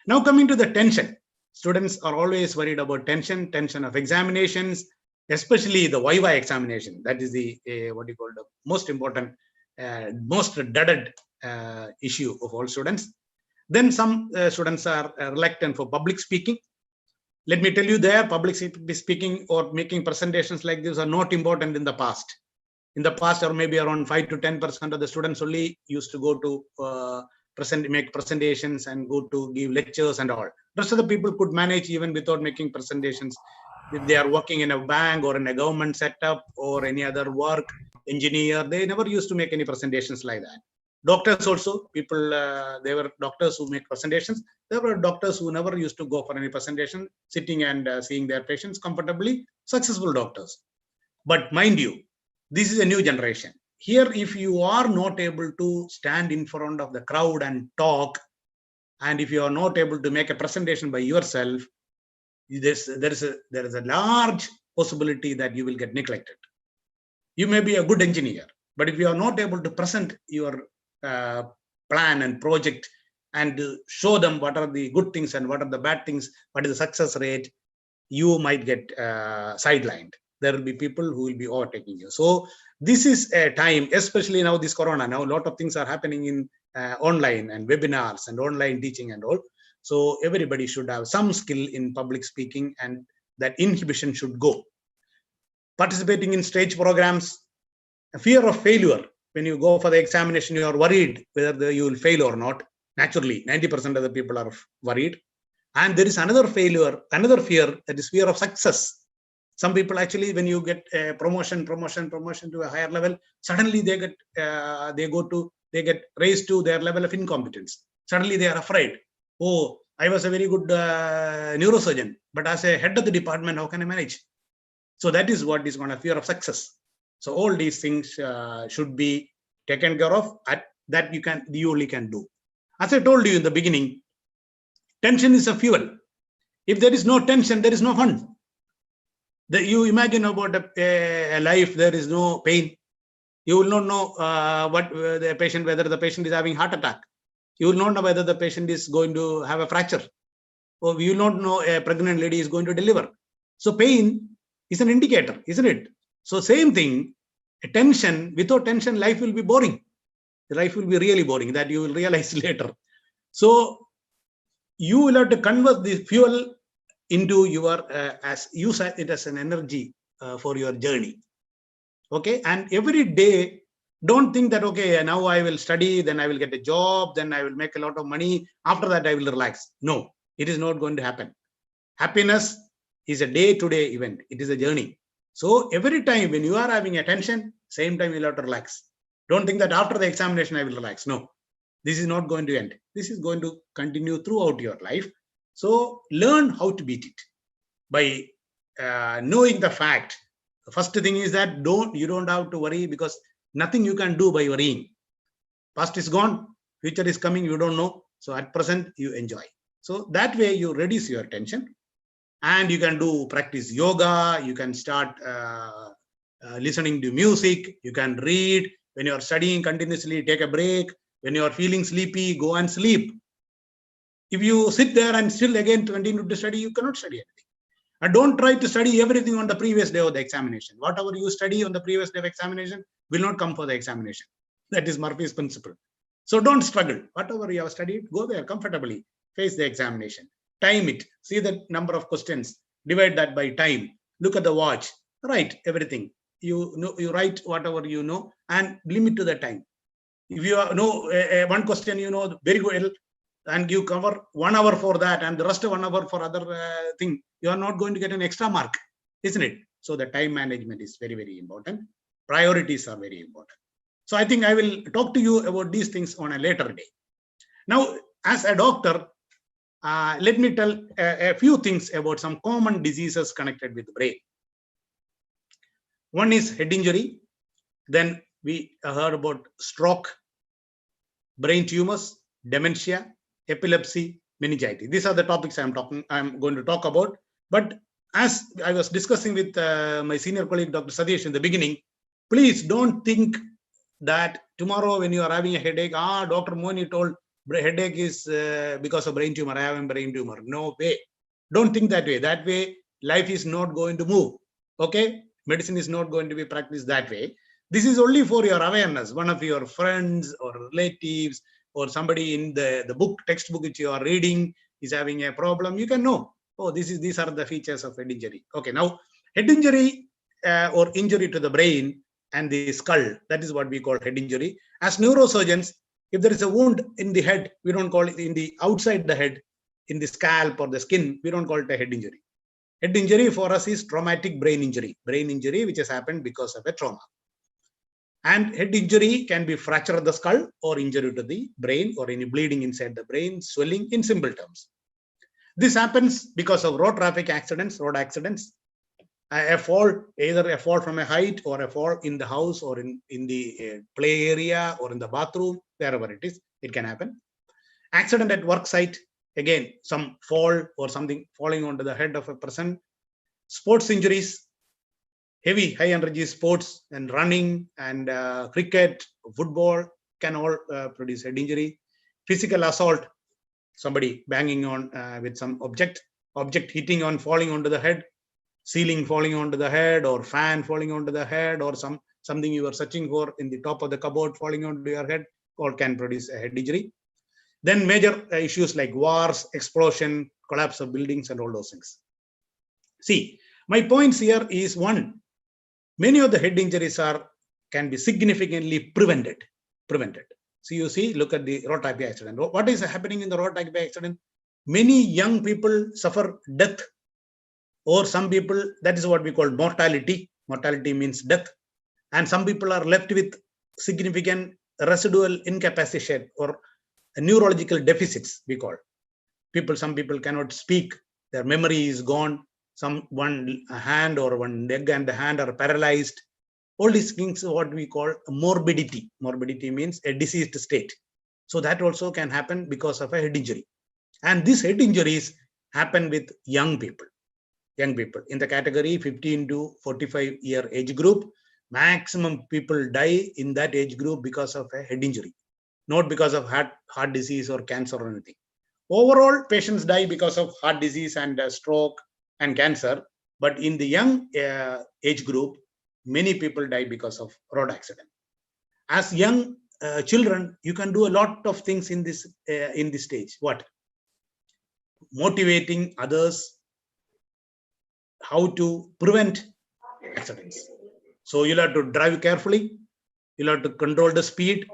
Now coming to the tension. Students are always worried about tension of examinations, especially the Viva examination. That is the what you call the most important, most dreaded issue of all students. Then some students are reluctant for public speaking. Let me tell you, there public speaking or making presentations like this are not important in the past. In the past, or maybe around 5 to 10% of the students only used to go to make presentations and go to give lectures and all. Rest of the people could manage even without making presentations. If they are working in a bank or in a government setup or any other work, engineer, they never used to make any presentations like that. Doctors also, people, they were doctors who make presentations. There were doctors who never used to go for any presentation, sitting and seeing their patients comfortably, successful doctors. But mind you, this is a new generation. Here, if you are not able to stand in front of the crowd and talk, and if you are not able to make a presentation by yourself, there is a large possibility that you will get neglected. You may be a good engineer, but if you are not able to present your plan and project and show them what are the good things and what are the bad things, what is the success rate, you might get sidelined. There will be people who will be overtaking you. So this is a time, especially now this corona, now a lot of things are happening in online and webinars and online teaching and all. So everybody should have some skill in public speaking, and that inhibition should go. Participating in stage programs, a fear of failure. When you go for the examination, you are worried whether you will fail or not. Naturally, 90% of the people are worried. And there is another fear, that is fear of success. Some people actually, when you get a promotion to a higher level, suddenly they get raised to their level of incompetence. Suddenly they are afraid. Oh, I was a very good neurosurgeon, but as a head of the department, how can I manage? So that is what is called a fear of success. So all these things should be taken care of. That you only can do. As I told you in the beginning, tension is a fuel. If there is no tension, there is no fun. You imagine about a life, there is no pain. You will not know whether the patient is having heart attack. You will not know whether the patient is going to have a fracture. Or you will not know a pregnant lady is going to deliver. So pain is an indicator, isn't it? So same thing, tension, without tension, life will be boring. Life will be really boring, that you will realize later. So you will have to convert the fuel into your, as use it as an energy for your journey. Okay, and every day, don't think that, okay, now I will study, then I will get a job, then I will make a lot of money. After that, I will relax. No, it is not going to happen. Happiness is a day-to-day event. It is a journey. So every time when you are having a tension, same time you'll have to relax. Don't think that after the examination, I will relax. No, this is not going to end. This is going to continue throughout your life. So learn how to beat it by knowing the fact. The first thing is that you don't have to worry, because nothing you can do by worrying. Past is gone, future is coming, you don't know. So at present, you enjoy. So that way you reduce your tension, and you can practice yoga. You can start listening to music. You can read. When you are studying continuously, take a break. When you are feeling sleepy, go and sleep. If you sit there and still again continue to study, you cannot study anything. And don't try to study everything on the previous day of the examination. Whatever you study on the previous day of examination will not come for the examination. That is Murphy's principle. So don't struggle. Whatever you have studied, go there comfortably, face the examination. time it. See the number of questions, divide that by time. Look at the watch, write everything. You know, you write whatever you know and limit to the time. If you know one question, you know very well, and you cover 1 hour for that and the rest of 1 hour for other thing, you are not going to get an extra mark, isn't it? So the time management is very, very important. Priorities are very important. So I think I will talk to you about these things on a later day. Now, as a doctor, let me tell a few things about some common diseases connected with the brain. One is head injury. Then we heard about stroke, brain tumors, dementia, epilepsy, meningitis. These are the topics I'm going to talk about. But as I was discussing with my senior colleague, Dr. Satish, in the beginning, please don't think that tomorrow when you are having a headache, Dr. Moni told headache is because of brain tumor, I have a brain tumor. No way. Don't think that way. That way, life is not going to move. Okay? Medicine is not going to be practiced that way. This is only for your awareness. One of your friends or relatives or somebody in the book, textbook which you are reading is having a problem, you can know, oh, these are the features of head injury. Okay, now head injury or injury to the brain and the skull, that is what we call head injury. As neurosurgeons, if there is a wound in the head, we don't call it in the outside the head, in the scalp or the skin, we don't call it a head injury. Head injury for us is traumatic brain injury which has happened because of a trauma. And head injury can be fracture of the skull or injury to the brain or any bleeding inside the brain, swelling in simple terms. This happens because of road accidents, a fall, either a fall from a height or a fall in the house or in the play area or in the bathroom, wherever it is, it can happen. Accident at work site, again, some fall or something falling onto the head of a person. Sports injuries, heavy, high energy sports and running and cricket, football can all produce head injury. Physical assault, somebody banging on with some object hitting on, falling onto the head, ceiling falling onto the head, or fan falling onto the head, or something you are searching for in the top of the cupboard falling onto your head, all can produce a head injury. Then major issues like wars, explosion, collapse of buildings and all those things. See, my points here is one, many of the head injuries can be significantly prevented. So you see, look at the road traffic accident. What is happening in the road traffic accident? Many young people suffer death, or some people, that is what we call mortality. Mortality means death. And some people are left with significant residual incapacitation or neurological deficits, we call. Some people cannot speak, their memory is gone, one hand or one leg and the hand are paralyzed. All these things are what we call morbidity. Morbidity means a diseased state. So that also can happen because of a head injury. And these head injuries happen with young people. In the category 15 to 45 year age group, maximum people die in that age group because of a head injury, not because of heart disease or cancer or anything. Overall, patients die because of heart disease and stroke and cancer, but in the young age group, many people die because of road accident. As young children, you can do a lot of things in this stage. What? Motivating others how to prevent accidents. So you'll have to drive carefully. You'll have to control the speed.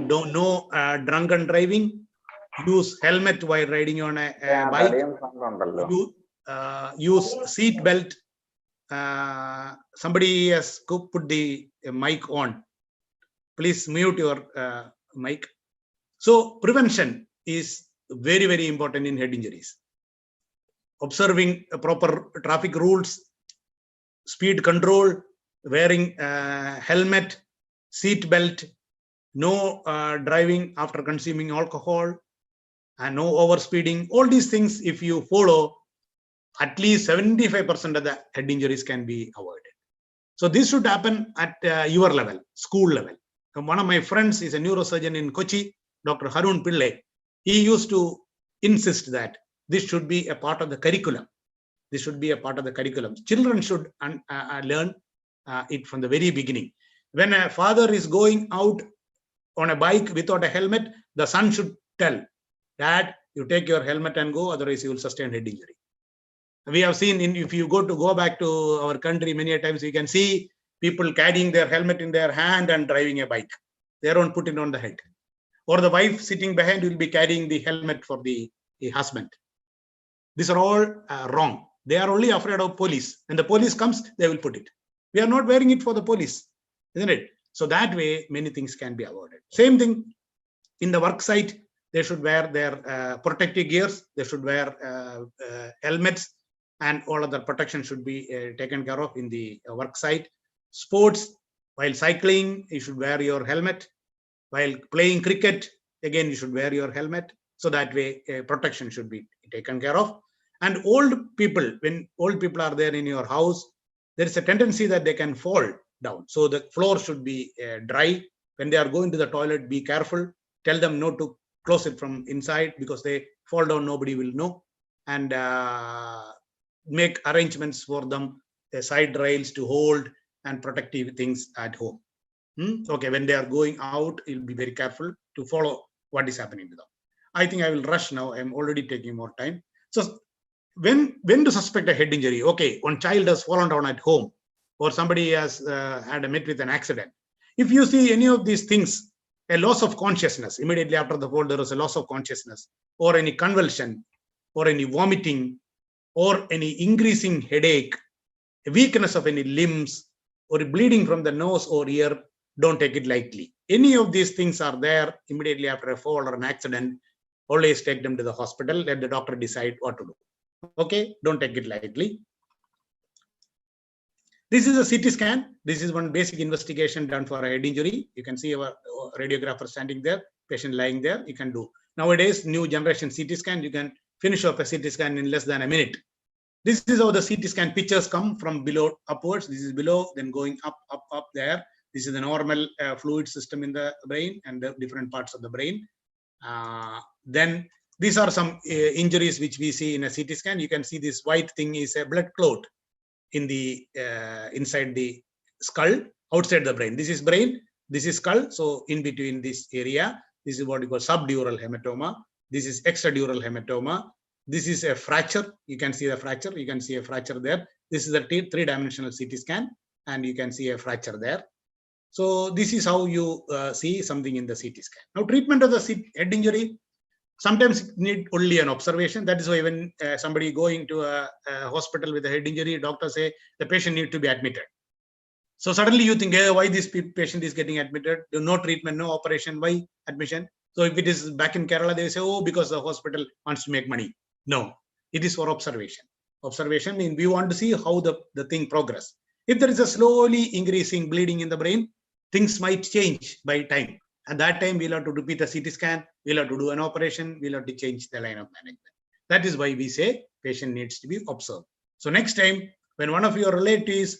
Don't know drunken driving. Use helmet while riding on a bike. Use seat belt. Somebody has put the mic on. Please mute your mic. So prevention is very, very important in head injuries. Observing proper traffic rules, speed control, wearing helmet, seat belt, no driving after consuming alcohol, and no overspeeding. All these things, if you follow, at least 75% of the head injuries can be avoided. So this should happen at your level, school level. And one of my friends is a neurosurgeon in Kochi, Dr. Harun Pillai. He used to insist that this should be a part of the curriculum. Children should learn it from the very beginning. When a father is going out on a bike without a helmet, the son should tell, Dad, You take your helmet and go, otherwise you will sustain head injury. We have seen, if you go back to our country, many times you can see people carrying their helmet in their hand and driving a bike. They don't put it on the head. Or the wife sitting behind will be carrying the helmet for the husband. These are all wrong. They are only afraid of police. When the police comes, they will put it. We are not wearing it for the police, isn't it? So that way, many things can be avoided. Same thing in the work site. They should wear their protective gears. They should wear helmets, and all other protection should be taken care of in the work site. Sports, while cycling, you should wear your helmet. While playing cricket, again, you should wear your helmet. So that way, protection should be taken care of. And old people, when old people are there in your house, there is a tendency that they can fall down. So the floor should be dry. When they are going to the toilet, be careful. Tell them not to close it from inside, because they fall down, nobody will know. And make arrangements for them, side rails to hold and protective things at home. Okay, when they are going out, you'll be very careful to follow what is happening to them. I think I will rush now. I'm already taking more time. So when to suspect a head injury? Okay, one child has fallen down at home, or somebody has had a met with an accident. If you see any of these things, a loss of consciousness, immediately after the fall, there is a loss of consciousness, or any convulsion, or any vomiting, or any increasing headache, a weakness of any limbs, or bleeding from the nose or ear, don't take it lightly. Any of these things are there immediately after a fall or an accident, always take them to the hospital, let the doctor decide what to do. Okay, don't take it lightly. This is a CT scan. This is one basic investigation done for a head injury. You can see our radiographer standing there, patient lying there. You can do. Nowadays, new generation CT scan, you can finish off a CT scan in less than a minute. This is how the CT scan pictures come from below upwards. This is below, then going up there. This is the normal fluid system in the brain and the different parts of the brain. Then these are some injuries which we see in a CT scan. You can see this white thing is a blood clot in the inside the skull, outside the brain. This is brain, this is skull. So in between this area, this is what we call subdural hematoma. This is extradural hematoma. This is a fracture. You can see the fracture. You can see a fracture there. This is a three-dimensional CT scan, and you can see a fracture there. So this is how you see something in the CT scan. Now, treatment of the head injury, sometimes need only an observation. That is why when somebody going to a hospital with a head injury, doctors say the patient needs to be admitted. So suddenly you think, hey, why this patient is getting admitted? No treatment, no operation, why admission? So if it is back in Kerala, they say, oh, because the hospital wants to make money. No, it is for observation. Observation means we want to see how the thing progress. If there is a slowly increasing bleeding in the brain, things might change by time. At that time, we'll have to repeat a CT scan, we'll have to do an operation, we'll have to change the line of management. That is why we say patient needs to be observed. So next time, when one of your relatives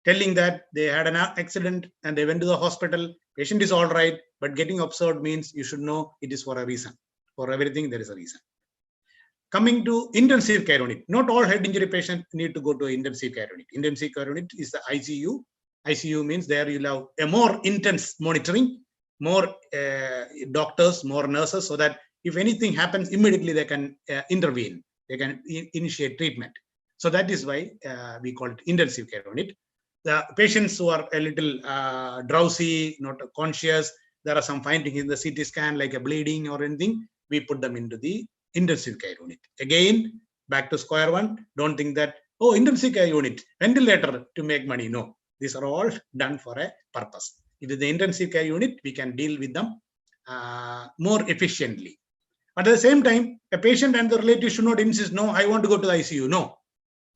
telling that they had an accident and they went to the hospital, patient is all right, but getting observed means you should know it is for a reason. For everything, there is a reason. Coming to intensive care unit, not all head injury patients need to go to intensive care unit. Intensive care unit is the ICU. ICU means there you'll have a more intense monitoring, more doctors, more nurses, so that if anything happens, immediately they can intervene. They can initiate treatment. So that is why we call it intensive care unit. The patients who are a little drowsy, not conscious, there are some findings in the CT scan like a bleeding or anything, we put them into the intensive care unit. Again, back to square one. Don't think that, oh, intensive care unit, ventilator to make money. No, these are all done for a purpose. It is the intensive care unit, we can deal with them more efficiently. But at the same time, a patient and the relative should not insist, no, I want to go to the ICU. No,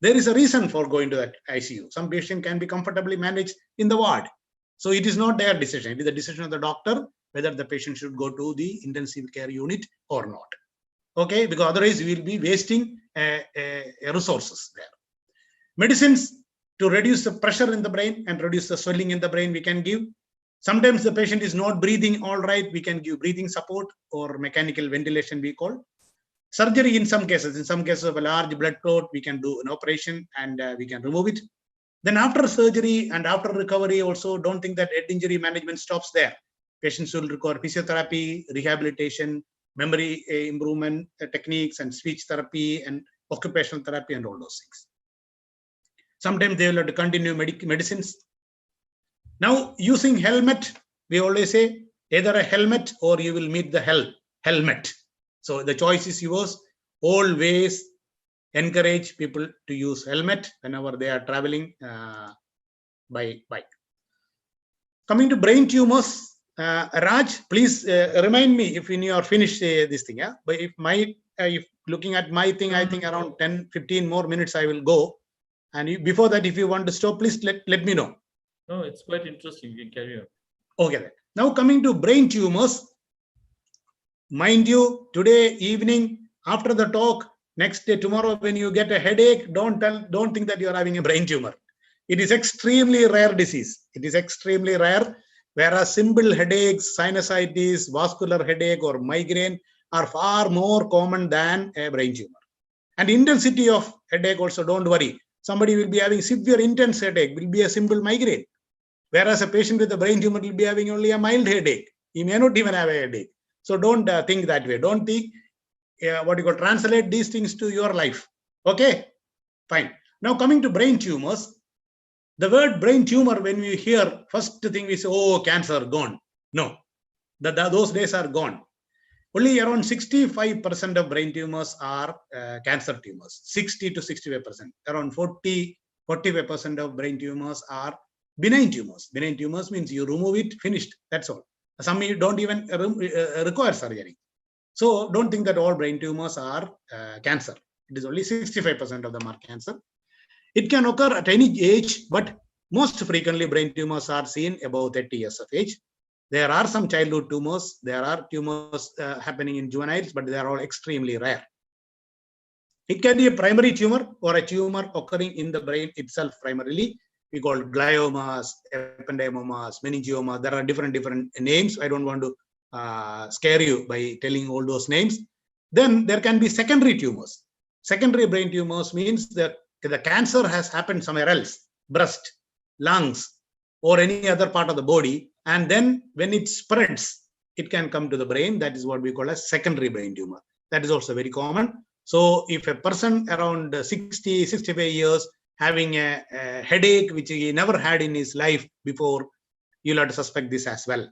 there is a reason for going to that ICU. Some patient can be comfortably managed in the ward. So it is not their decision. It is the decision of the doctor whether the patient should go to the intensive care unit or not. Okay, because otherwise we will be wasting resources there. Medicines to reduce the pressure in the brain and reduce the swelling in the brain we can give. Sometimes the patient is not breathing all right, we can give breathing support or mechanical ventilation we call. Surgery in some cases of a large blood clot, we can do an operation and we can remove it. Then after surgery and after recovery also, don't think that head injury management stops there. Patients will require physiotherapy, rehabilitation, memory improvement techniques and speech therapy and occupational therapy and all those things. Sometimes they will have to continue medicines. Now, using helmet, we always say either a helmet or you will meet the helmet. So the choice is yours. Always encourage people to use helmet whenever they are traveling by bike. Coming to brain tumors, Raj, please remind me if you are finished this thing. Yeah, but if looking at my thing, I think around 10-15 more minutes I will go. And before that, if you want to stop, please let me know.
No, it's quite interesting. You can carry on.
Okay. Then. Now coming to brain tumors, mind you, today evening after the talk, next day tomorrow when you get a headache, don't think that you are having a brain tumor. It is extremely rare disease. It is extremely rare. Whereas simple headaches, sinusitis, vascular headache, or migraine are far more common than a brain tumor. And intensity of headache also, don't worry. Somebody will be having severe intense headache, will be a simple migraine. Whereas a patient with a brain tumor will be having only a mild headache. He may not even have a headache. So don't think that way. Don't think translate these things to your life. Okay, fine. Now coming to brain tumors, the word brain tumor, when we hear, first thing we say, oh, cancer, gone. No, those days are gone. Only around 65% of brain tumors are cancer tumors, 60 to 65%. Around 45% of brain tumors are benign tumors. Benign tumors means you remove it, finished, that's all. Some you don't even require surgery. So don't think that all brain tumors are cancer. It is only 65% of them are cancer. It can occur at any age, but most frequently brain tumors are seen above 30 years of age. There are some childhood tumors. There are tumors happening in juveniles, but they are all extremely rare. It can be a primary tumor or a tumor occurring in the brain itself primarily. We call gliomas, ependymomas, meningioma. There are different names. I don't want to scare you by telling all those names. Then there can be secondary tumors. Secondary brain tumors means that the cancer has happened somewhere else, breast, lungs, or any other part of the body. And then when it spreads, it can come to the brain. That is what we call a secondary brain tumor. That is also very common. So if a person around 60, 65 years having a headache, which he never had in his life before, you'll have to suspect this as well.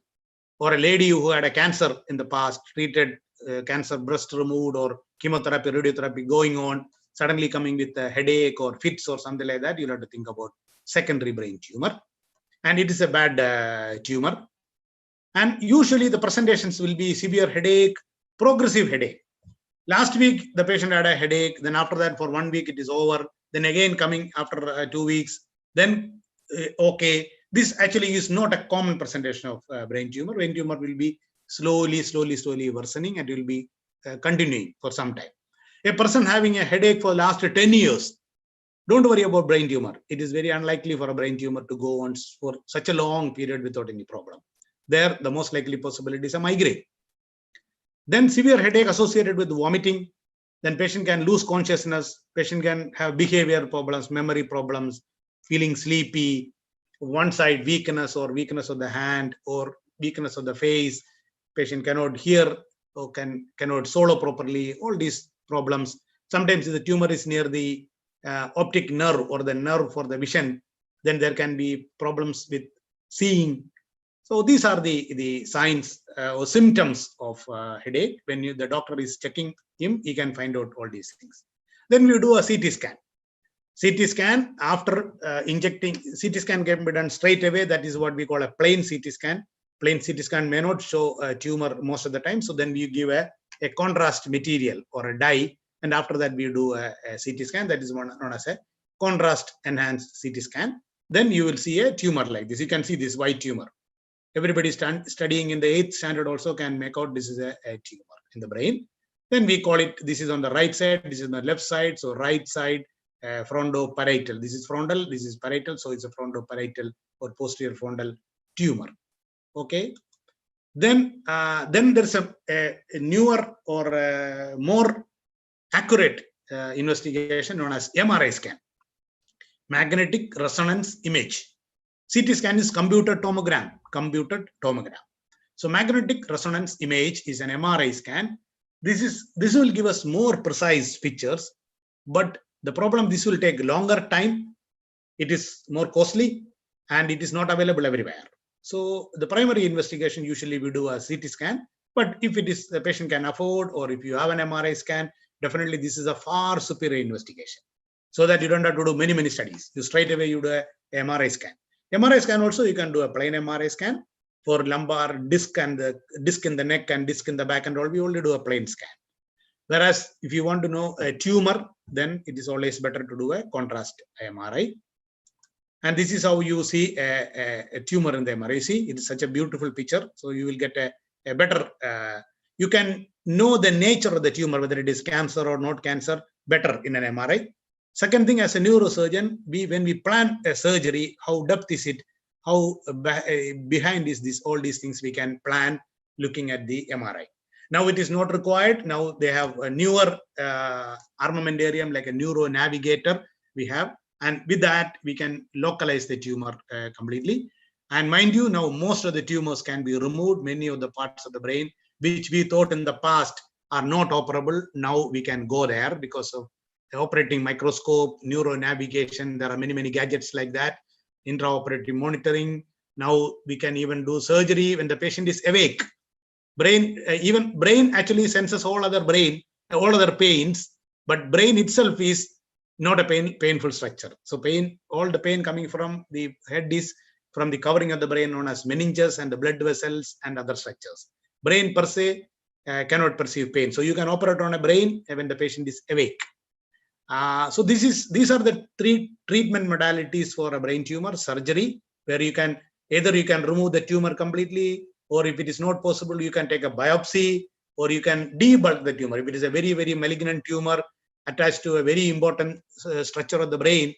Or a lady who had a cancer in the past, treated cancer, breast removed, or chemotherapy, radiotherapy going on, suddenly coming with a headache or fits or something like that, you'll have to think about secondary brain tumor. And it is a bad tumor. And usually the presentations will be severe headache, progressive headache. Last week, the patient had a headache. Then after that, for 1 week, it is over. Then again coming after 2 weeks. Then, okay. This actually is not a common presentation of brain tumor. Brain tumor will be slowly worsening and will be continuing for some time. A person having a headache for the last 10 years, don't worry about brain tumor. It is very unlikely for a brain tumor to go on for such a long period without any problem. There, the most likely possibility is a migraine. Then severe headache associated with vomiting. Then patient can lose consciousness. Patient can have behavior problems, memory problems, feeling sleepy, one side weakness or weakness of the hand or weakness of the face. Patient cannot hear or cannot swallow properly. All these problems. Sometimes the tumor is near the optic nerve or the nerve for the vision, then there can be problems with seeing. So these are the signs or symptoms of headache. When the doctor is checking him, he can find out all these things. Then we do a CT scan. CT scan after injecting, CT scan can be done straight away. That is what we call a plain CT scan. Plain CT scan may not show a tumor most of the time. So then we give a contrast material or a dye. And after that, we do a CT scan. That is known as a contrast enhanced CT scan. Then you will see a tumor like this. You can see this white tumor. Everybody studying in the 8th standard also can make out this is a tumor in the brain. Then we call it, this is on the right side, this is on the left side. So right side, frontoparietal. This is frontal, this is parietal. So it's a frontoparietal or posterior frontal tumor. Okay. Then there's a newer or more accurate investigation known as MRI scan, magnetic resonance image. CT scan is computed tomogram. So magnetic resonance image is an MRI scan This will give us more precise pictures, but the problem, this will take longer time. It is more costly and it is not available everywhere. So the primary investigation, usually we do a CT scan, but if it is the patient can afford, or if you have an MRI scan, definitely this is a far superior investigation, so that you don't have to do many studies. You straight away you do a MRI scan. MRI scan also, you can do a plain MRI scan for lumbar disc and the disc in the neck and disc in the back and all. We only do a plain scan. Whereas if you want to know a tumor, then it is always better to do a contrast MRI. And this is how you see a tumor in the MRI. You see, it is such a beautiful picture. So you will get a better, you can know the nature of the tumor, whether it is cancer or not cancer, better in an MRI. Second thing, as a neurosurgeon, when we plan a surgery, how depth is it? How behind is this? All these things we can plan looking at the MRI. Now it is not required. Now they have a newer armamentarium like a neuro navigator we have. And with that, we can localize the tumor completely. And mind you, now most of the tumors can be removed. Many of the parts of the brain, which we thought in the past are not operable, now we can go there because of the operating microscope, neuro navigation. There are many gadgets like that. Intraoperative monitoring. Now we can even do surgery when the patient is awake. Even brain actually senses all other pains, but brain itself is not a painful structure. So all the pain coming from the head is from the covering of the brain known as meninges and the blood vessels and other structures. Brain per se cannot perceive pain. So you can operate on a brain when the patient is awake. So these are the three treatment modalities for a brain tumor: surgery, where you can remove the tumor completely, or if it is not possible, you can take a biopsy, or you can debulk the tumor. If it is a very malignant tumor attached to a very important structure of the brain,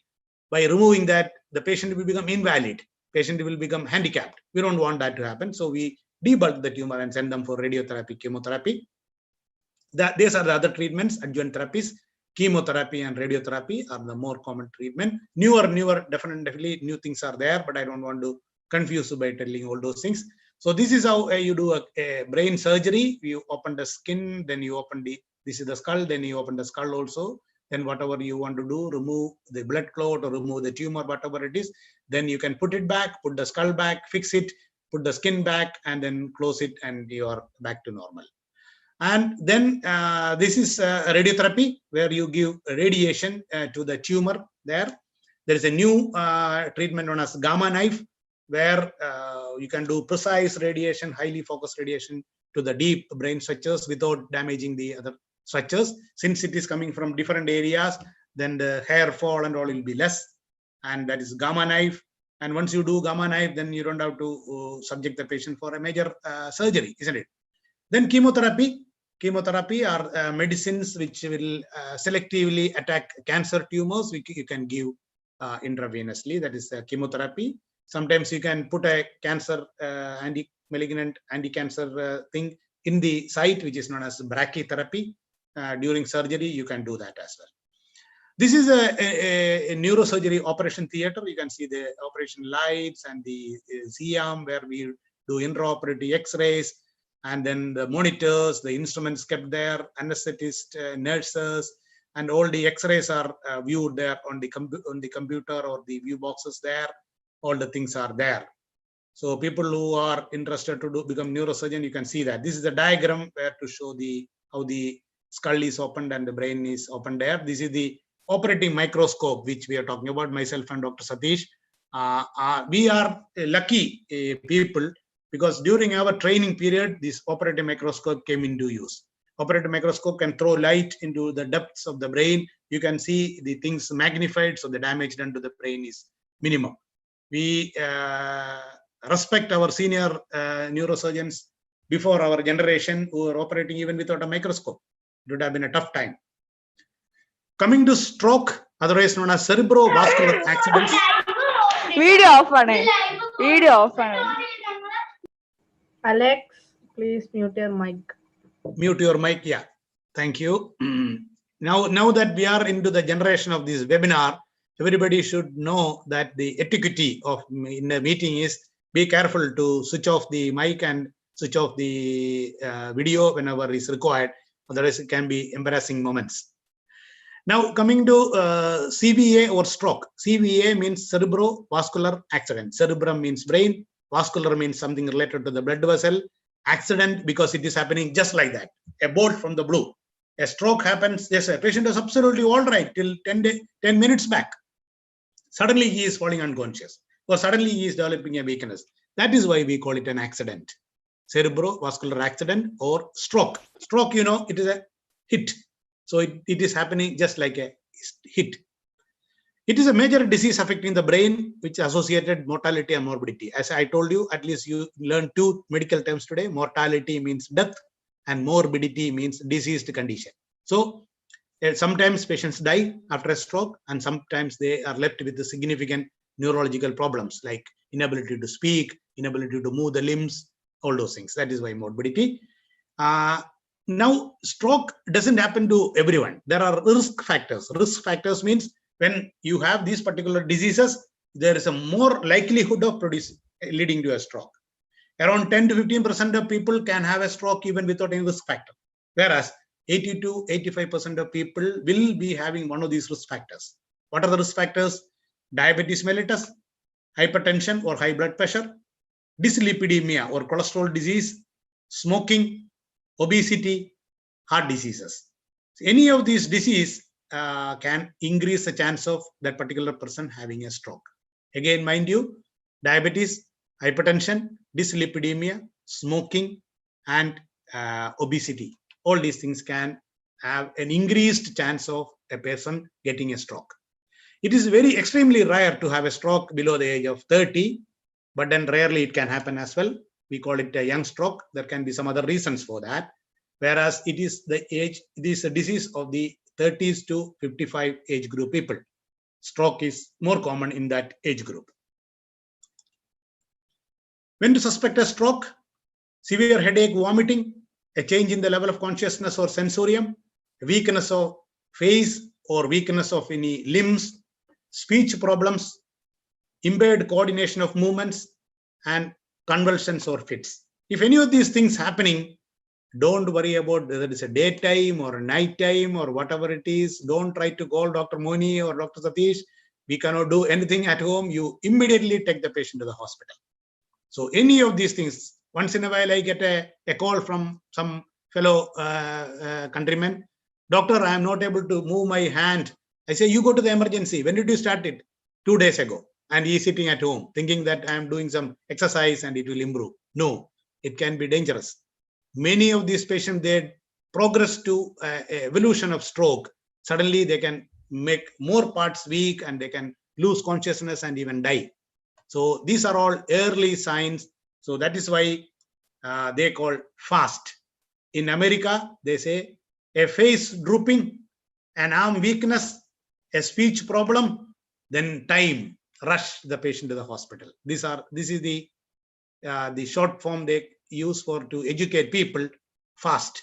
by removing that, the patient will become invalid. Patient will become handicapped. We don't want that to happen. So we debulk the tumor and send them for radiotherapy, chemotherapy. These are the other treatments, adjuvant therapies. Chemotherapy and radiotherapy are the more common treatment. Newer, definitely new things are there, but I don't want to confuse you by telling all those things. So this is how you do a brain surgery. You open the skin, then you open this is the skull, then you open the skull also. Then whatever you want to do, remove the blood clot or remove the tumor, whatever it is, then you can put it back, put the skull back, fix it, put the skin back, and then close it, and you are back to normal. And then this is radiotherapy, where you give radiation to the tumor there. There is a new treatment known as gamma knife, where you can do precise radiation, highly focused radiation to the deep brain structures without damaging the other structures. Since it is coming from different areas, then the hair fall and all will be less. And that is gamma knife. And once you do gamma knife, then you don't have to subject the patient for a major surgery, isn't it? Then chemotherapy. Chemotherapy are medicines which will selectively attack cancer tumors, which you can give intravenously. That is chemotherapy. Sometimes you can put a cancer anti-malignant, anti-cancer thing in the site, which is known as brachytherapy. During surgery, you can do that as well. This is a neurosurgery operation theater. You can see the operation lights and the C-arm where we do intraoperative X-rays, and then the monitors, the instruments kept there, anesthetist, nurses, and all the X-rays are viewed there on the computer or the view boxes there. All the things are there. So people who are interested to become neurosurgeon, you can see that. This is a diagram where to show how the skull is opened and the brain is opened there. This is the operating microscope, which we are talking about, myself and Dr. Satish. We are lucky people, because during our training period, this operating microscope came into use. Operating microscope can throw light into the depths of the brain. You can see the things magnified, so the damage done to the brain is minimum. We respect our senior neurosurgeons before our generation who are operating even without a microscope. It would have been a tough time. Coming to stroke, otherwise known as cerebrovascular accidents.
Video off on. Video off on. Alex, please mute your mic.
Mute your mic, yeah. Thank you. Now that we are into the generation of this webinar, everybody should know that the etiquette in the meeting is be careful to switch off the mic and switch off the video whenever is required. Otherwise, it can be embarrassing moments. Now, coming to CVA or stroke. CVA means cerebrovascular accident. Cerebrum means brain. Vascular means something related to the blood vessel. Accident because it is happening just like that. A bolt from the blue. A stroke happens. Yes, a patient is absolutely all right till 10 minutes back. Suddenly he is falling unconscious, or suddenly he is developing a weakness. That is why we call it an accident. Cerebrovascular accident or stroke. Stroke, it is a hit. So it is happening just like a hit. It is a major disease affecting the brain, which associated mortality and morbidity. As I told you, at least you learned 2 medical terms today. Mortality means death and morbidity means diseased condition. So sometimes patients die after a stroke, and sometimes they are left with the significant neurological problems like inability to speak, inability to move the limbs, all those things. That is why morbidity. Now, stroke doesn't happen to everyone. There are risk factors. Risk factors means when you have these particular diseases, there is a more likelihood of leading to a stroke. Around 10 to 15% of people can have a stroke even without any risk factor. Whereas 80 to 85% of people will be having one of these risk factors. What are the risk factors? Diabetes mellitus, hypertension or high blood pressure, dyslipidemia or cholesterol disease, smoking, obesity, heart diseases. So any of these diseases can increase the chance of that particular person having a stroke. Again, mind you, diabetes, hypertension, dyslipidemia, smoking, and obesity. All these things can have an increased chance of a person getting a stroke. It is very extremely rare to have a stroke below the age of 30, but then rarely it can happen as well. We call it a young stroke. There can be some other reasons for that. Whereas it is a disease of the 30s to 55 age group people. Stroke is more common in that age group. When to suspect a stroke? Severe headache, vomiting, a change in the level of consciousness or sensorium, weakness of face or weakness of any limbs, speech problems, impaired coordination of movements, and convulsions or fits. If any of these things happening, don't worry about whether it's a daytime or a nighttime or whatever it is. Don't try to call Dr. Moni or Dr. Satish. We cannot do anything at home. You immediately take the patient to the hospital. So any of these things, once in a while I get a call from some fellow countryman. Doctor, I am not able to move my hand. I say, you go to the emergency. When did you start it? 2 days ago. And he is sitting at home thinking that I am doing some exercise and it will improve. No, it can be dangerous. Many of these patients, they progress to evolution of stroke. Suddenly they can make more parts weak and they can lose consciousness and even die. So these are all early signs. So that is why they call FAST. In America, they say a face drooping, an arm weakness, a speech problem, then time, rush the patient to the hospital. This is the short form they use to educate people. FAST.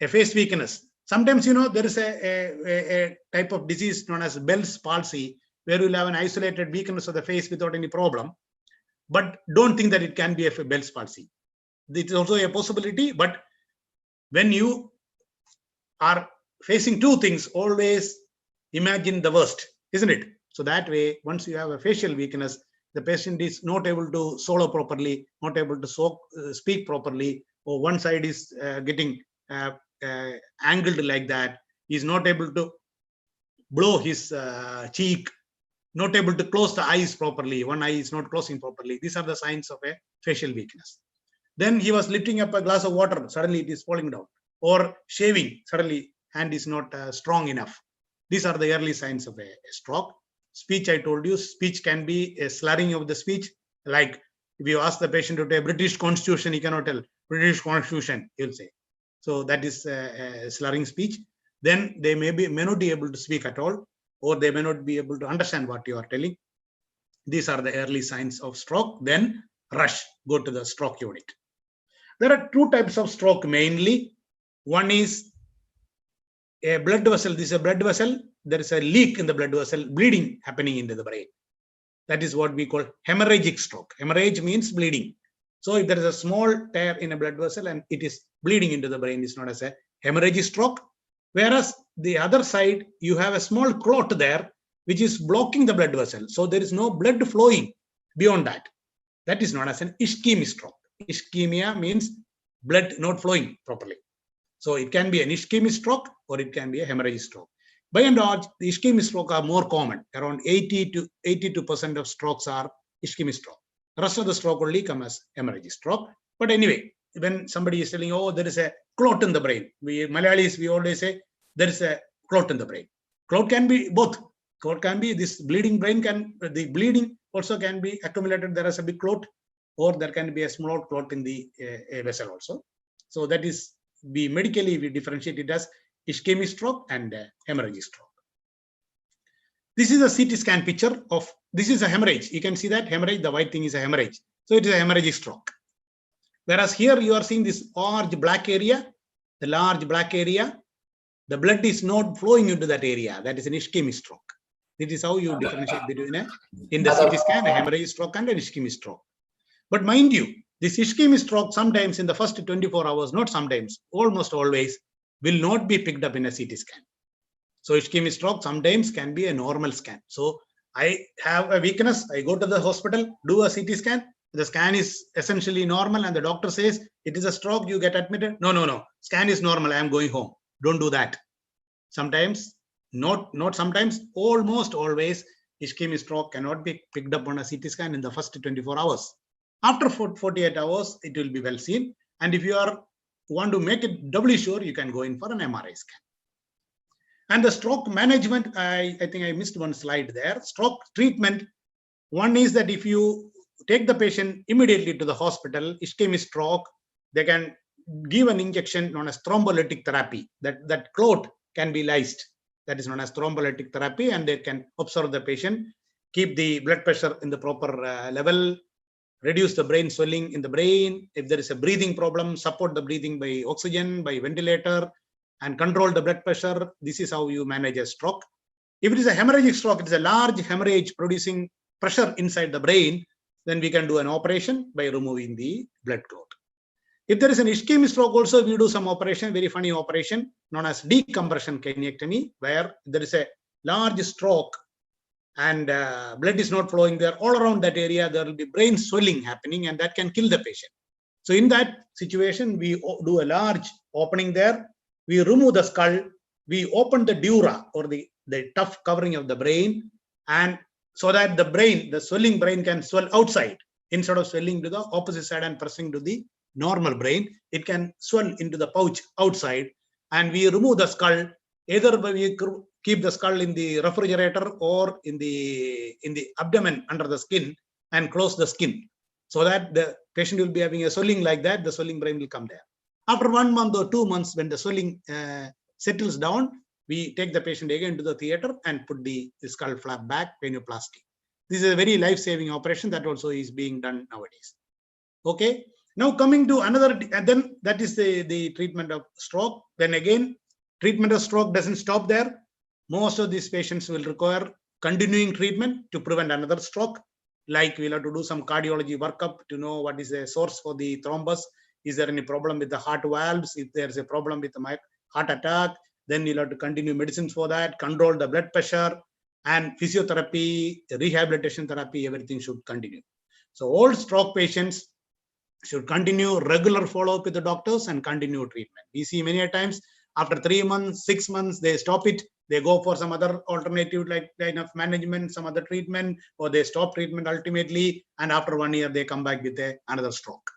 A face weakness. Sometimes, there is a type of disease known as Bell's palsy, where you'll have an isolated weakness of the face without any problem. But don't think that it can be a Bell's palsy. It is also a possibility, but when you are facing two things, always imagine the worst, isn't it? So that way, once you have a facial weakness, the patient is not able to swallow properly, not able to speak properly, or one side is getting angled like that. He's not able to blow his cheek, not able to close the eyes properly. One eye is not closing properly. These are the signs of a facial weakness. Then he was lifting up a glass of water. Suddenly it is falling down. Or shaving. Suddenly hand is not strong enough. These are the early signs of a stroke. Speech, I told you, speech can be a slurring of the speech. Like if you ask the patient to take British Constitution, he cannot tell British Constitution, he'll say. So that is slurring speech. Then they may not be able to speak at all, or they may not be able to understand what you are telling. These are the early signs of stroke. Then rush, go to the stroke unit. There are two types of stroke mainly. One is a blood vessel. This is a blood vessel. There is a leak in the blood vessel, bleeding happening into the brain. That is what we call hemorrhagic stroke. Hemorrhage means bleeding. So if there is a small tear in a blood vessel and it is bleeding into the brain, it's known as a hemorrhage stroke. Whereas the other side, you have a small clot there, which is blocking the blood vessel. So there is no blood flowing beyond that. That is known as an ischemic stroke. Ischemia means blood not flowing properly. So it can be an ischemic stroke or it can be a hemorrhage stroke. By and large, the ischemic stroke are more common. Around 80 to 82% of strokes are ischemic stroke. The rest of the stroke only come as hemorrhage stroke. But anyway, when somebody is telling, oh, there is a clot in the brain. We Malayalis, we always say there is a clot in the brain. Clot can be both. Clot can be this bleeding brain the bleeding also can be accumulated. There is a big clot, or there can be a small clot in the vessel also. So that is, medically we differentiate it as ischemic stroke and hemorrhage stroke. This is a CT scan picture of, this is a hemorrhage. You can see that hemorrhage, the white thing is a hemorrhage. So it is a hemorrhage stroke. Whereas here you are seeing this large black area, the large black area, the blood is not flowing into that area. That is an ischemic stroke. This is how you differentiate between in the CT scan, a hemorrhage stroke and an ischemic stroke. But mind you, this ischemic stroke sometimes in the first 24 hours, not sometimes, almost always, will not be picked up in a CT scan. So ischemic stroke sometimes can be a normal scan. So I have a weakness, I go to the hospital, do a CT scan, the scan is essentially normal and the doctor says it is a stroke, you get admitted. No, scan is normal, I am going home. Don't do that. Sometimes, not sometimes, almost always, ischemic stroke cannot be picked up on a CT scan in the first 24 hours. After 48 hours, it will be well seen. And if you want to make it doubly sure, you can go in for an MRI scan. And the stroke management, I think I missed one slide there. Stroke treatment, one is that if you take the patient immediately to the hospital, ischemic stroke, they can give an injection known as thrombolytic therapy. That clot can be lysed. That is known as thrombolytic therapy, and they can observe the patient, keep the blood pressure in the proper level, reduce the brain swelling in the brain. If there is a breathing problem, support the breathing by oxygen, by ventilator, and control the blood pressure. This is how you manage a stroke. If it is a hemorrhagic stroke, it is a large hemorrhage producing pressure inside the brain, then we can do an operation by removing the blood clot. If there is an ischemic stroke also, we do some operation, very funny operation known as decompression craniectomy, where there is a large stroke and blood is not flowing there. All around that area, there will be brain swelling happening and that can kill the patient. So in that situation, we do a large opening there. We remove the skull, we open the dura or the tough covering of the brain, and so that the swelling brain can swell outside instead of swelling to the opposite side and pressing to the normal brain. It can swell into the pouch outside, and we remove the skull. Either we keep the skull in the refrigerator or in the abdomen under the skin and close the skin, so that the patient will be having a swelling like that. The swelling brain will come there. After 1 month or 2 months, when the swelling settles down, we take the patient again to the theater and put the skull flap back, cranioplasty. This is a very life-saving operation that also is being done nowadays. Okay. Now coming to another, and then that is the treatment of stroke. Then again, treatment of stroke doesn't stop there. Most of these patients will require continuing treatment to prevent another stroke. Like we'll have to do some cardiology workup to know what is the source for the thrombus. Is there any problem with the heart valves? If there's a problem with the heart attack, then you'll have to continue medicines for that, control the blood pressure, and physiotherapy, rehabilitation therapy, everything should continue. So all stroke patients should continue regular follow-up with the doctors and continue treatment. We see many times after 3 months, 6 months, they stop it. They go for some other alternative like line of management, some other treatment, or they stop treatment ultimately. And after 1 year, they come back with another stroke.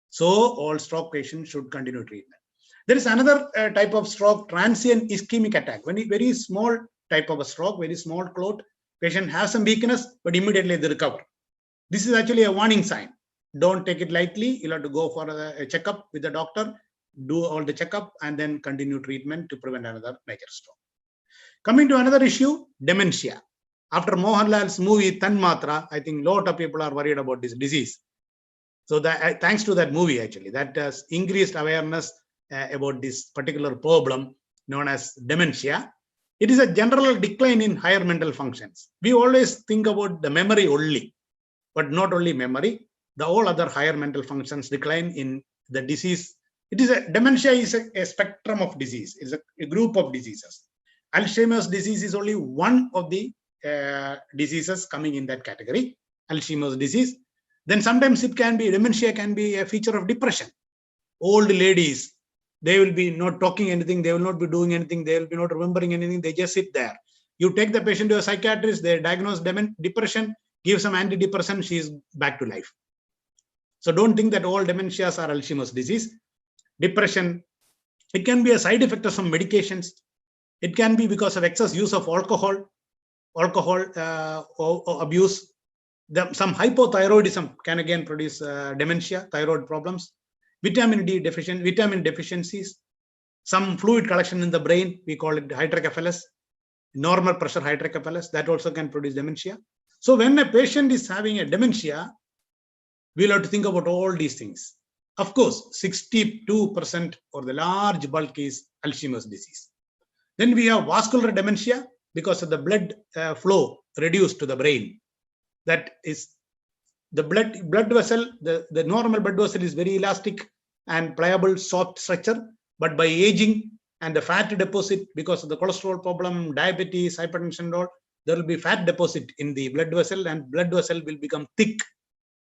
So all stroke patients should continue treatment. There is another type of stroke, transient ischemic attack. When very small type of a stroke, very small clot, patient has some weakness, but immediately they recover. This is actually a warning sign. Don't take it lightly. You'll have to go for a checkup with the doctor, do all the checkup, and then continue treatment to prevent another major stroke. Coming to another issue, dementia. After Mohanlal's movie Tanmatra, I think a lot of people are worried about this disease. So thanks to that movie, actually, that has increased awareness about this particular problem known as dementia. It is a general decline in higher mental functions. We always think about the memory only, but not only memory. The all other higher mental functions decline in the disease Dementia is a spectrum of disease. It's a group of diseases. Alzheimer's disease is only one of the diseases coming in that category, Alzheimer's disease. Then sometimes dementia can be a feature of depression. Old ladies, they will be not talking anything, they will not be doing anything, they will be not remembering anything, they just sit there. You take the patient to a psychiatrist, they diagnose depression, give some antidepressant, she is back to life. So don't think that all dementias are Alzheimer's disease. Depression, it can be a side effect of some medications. It can be because of excess use of alcohol abuse. Some hypothyroidism can again produce dementia, thyroid problems. Vitamin deficiencies, some fluid collection in the brain, we call it hydrocephalus, normal pressure hydrocephalus, that also can produce dementia. So when a patient is having a dementia, we'll have to think about all these things. Of course, 62% or the large bulk is Alzheimer's disease. Then we have vascular dementia because of the blood flow reduced to the brain. That is the blood vessel, the normal blood vessel is very elastic and pliable, soft structure, but by aging and the fat deposit because of the cholesterol problem, diabetes, hypertension and all, there will be fat deposit in the blood vessel, and blood vessel will become thick,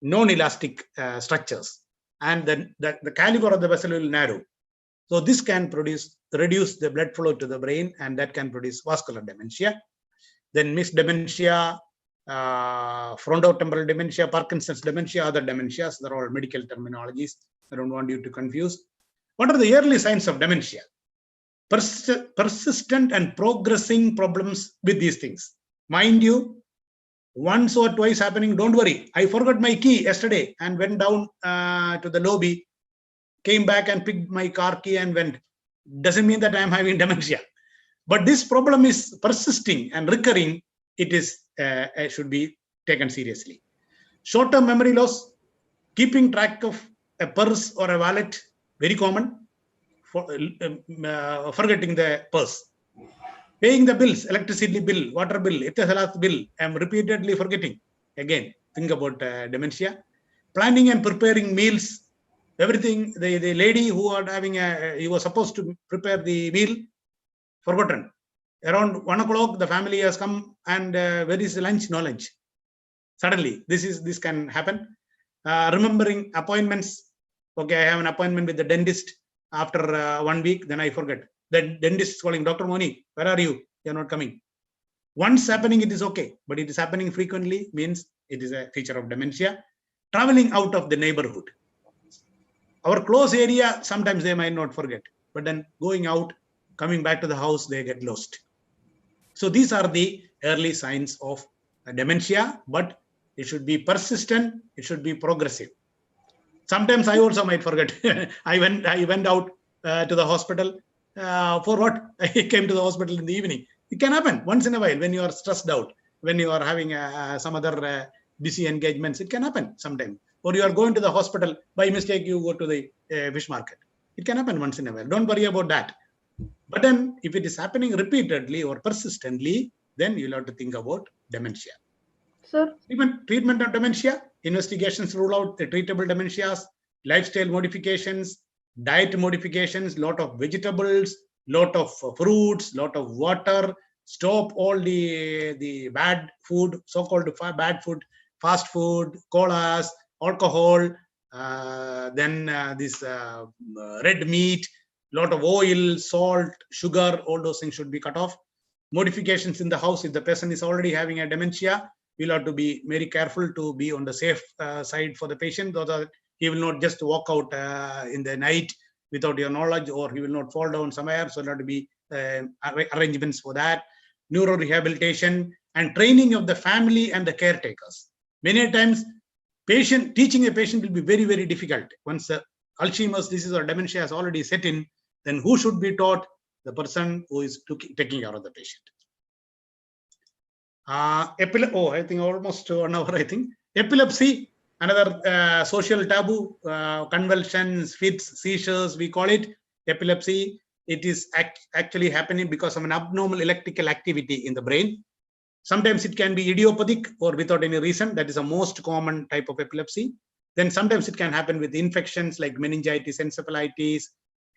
non-elastic structures, and then the caliber of the vessel will narrow. So this can reduce the blood flow to the brain, and that can produce vascular dementia. Then mixed dementia, frontotemporal dementia, Parkinson's dementia, other dementias, they're all medical terminologies. I don't want you to confuse. What are the early signs of dementia? Persistent and progressing problems with these things. Mind you, once or twice happening, don't worry. I forgot my key yesterday and went down to the lobby, came back and picked my car key and went. Doesn't mean that I'm having dementia. But this problem is persisting and recurring. It is should be taken seriously. Short-term memory loss, keeping track of a purse or a wallet, very common. Forgetting the purse. Paying the bills, electricity bill, water bill, etisalat bill, I'm repeatedly forgetting. Again, think about dementia. Planning and preparing meals, everything. The lady who are having he was supposed to prepare the meal, forgotten. Around 1 o'clock, the family has come and where is the lunch? No lunch. Suddenly, this can happen. Remembering appointments. Okay, I have an appointment with the dentist after 1 week, then I forget. The dentist is calling, Dr. Moni, where are you? You're not coming. Once happening, it is okay, but it is happening frequently, means it is a feature of dementia. Traveling out of the neighborhood. Our close area, sometimes they might not forget, but then going out, coming back to the house, they get lost. So these are the early signs of dementia, but it should be persistent, it should be progressive. Sometimes I also might forget. I went out to the hospital. For what? I came to the hospital in the evening. It can happen once in a while when you are stressed out, when you are having some other busy engagements. It can happen sometime. Or you are going to the hospital, by mistake you go to the fish market. It can happen once in a while. Don't worry about that. But then if it is happening repeatedly or persistently, then you'll have to think about dementia.
Sir,
Treatment of dementia, investigations rule out the treatable dementias, lifestyle modifications, diet modifications, lot of vegetables, lot of fruits, lot of water, stop all the bad food, so-called bad food, fast food, colas, alcohol, then this red meat, lot of oil, salt, sugar, all those things should be cut off. Modifications in the house, if the person is already having a dementia, we'll have to be very careful to be on the safe side for the patient, so that he will not just walk out in the night without your knowledge, or he will not fall down somewhere. So there have to be arrangements for that. Neuro rehabilitation and training of the family and the caretakers. Many times, teaching a patient will be very, very difficult. Once the Alzheimer's disease or dementia has already set in, then who should be taught? The person who is taking care of the patient. I think almost 1 hour, I think. Epilepsy, another social taboo, convulsions, fits, seizures, we call it epilepsy. It is actually happening because of an abnormal electrical activity in the brain. Sometimes it can be idiopathic or without any reason. That is the most common type of epilepsy. Then sometimes it can happen with infections like meningitis, encephalitis,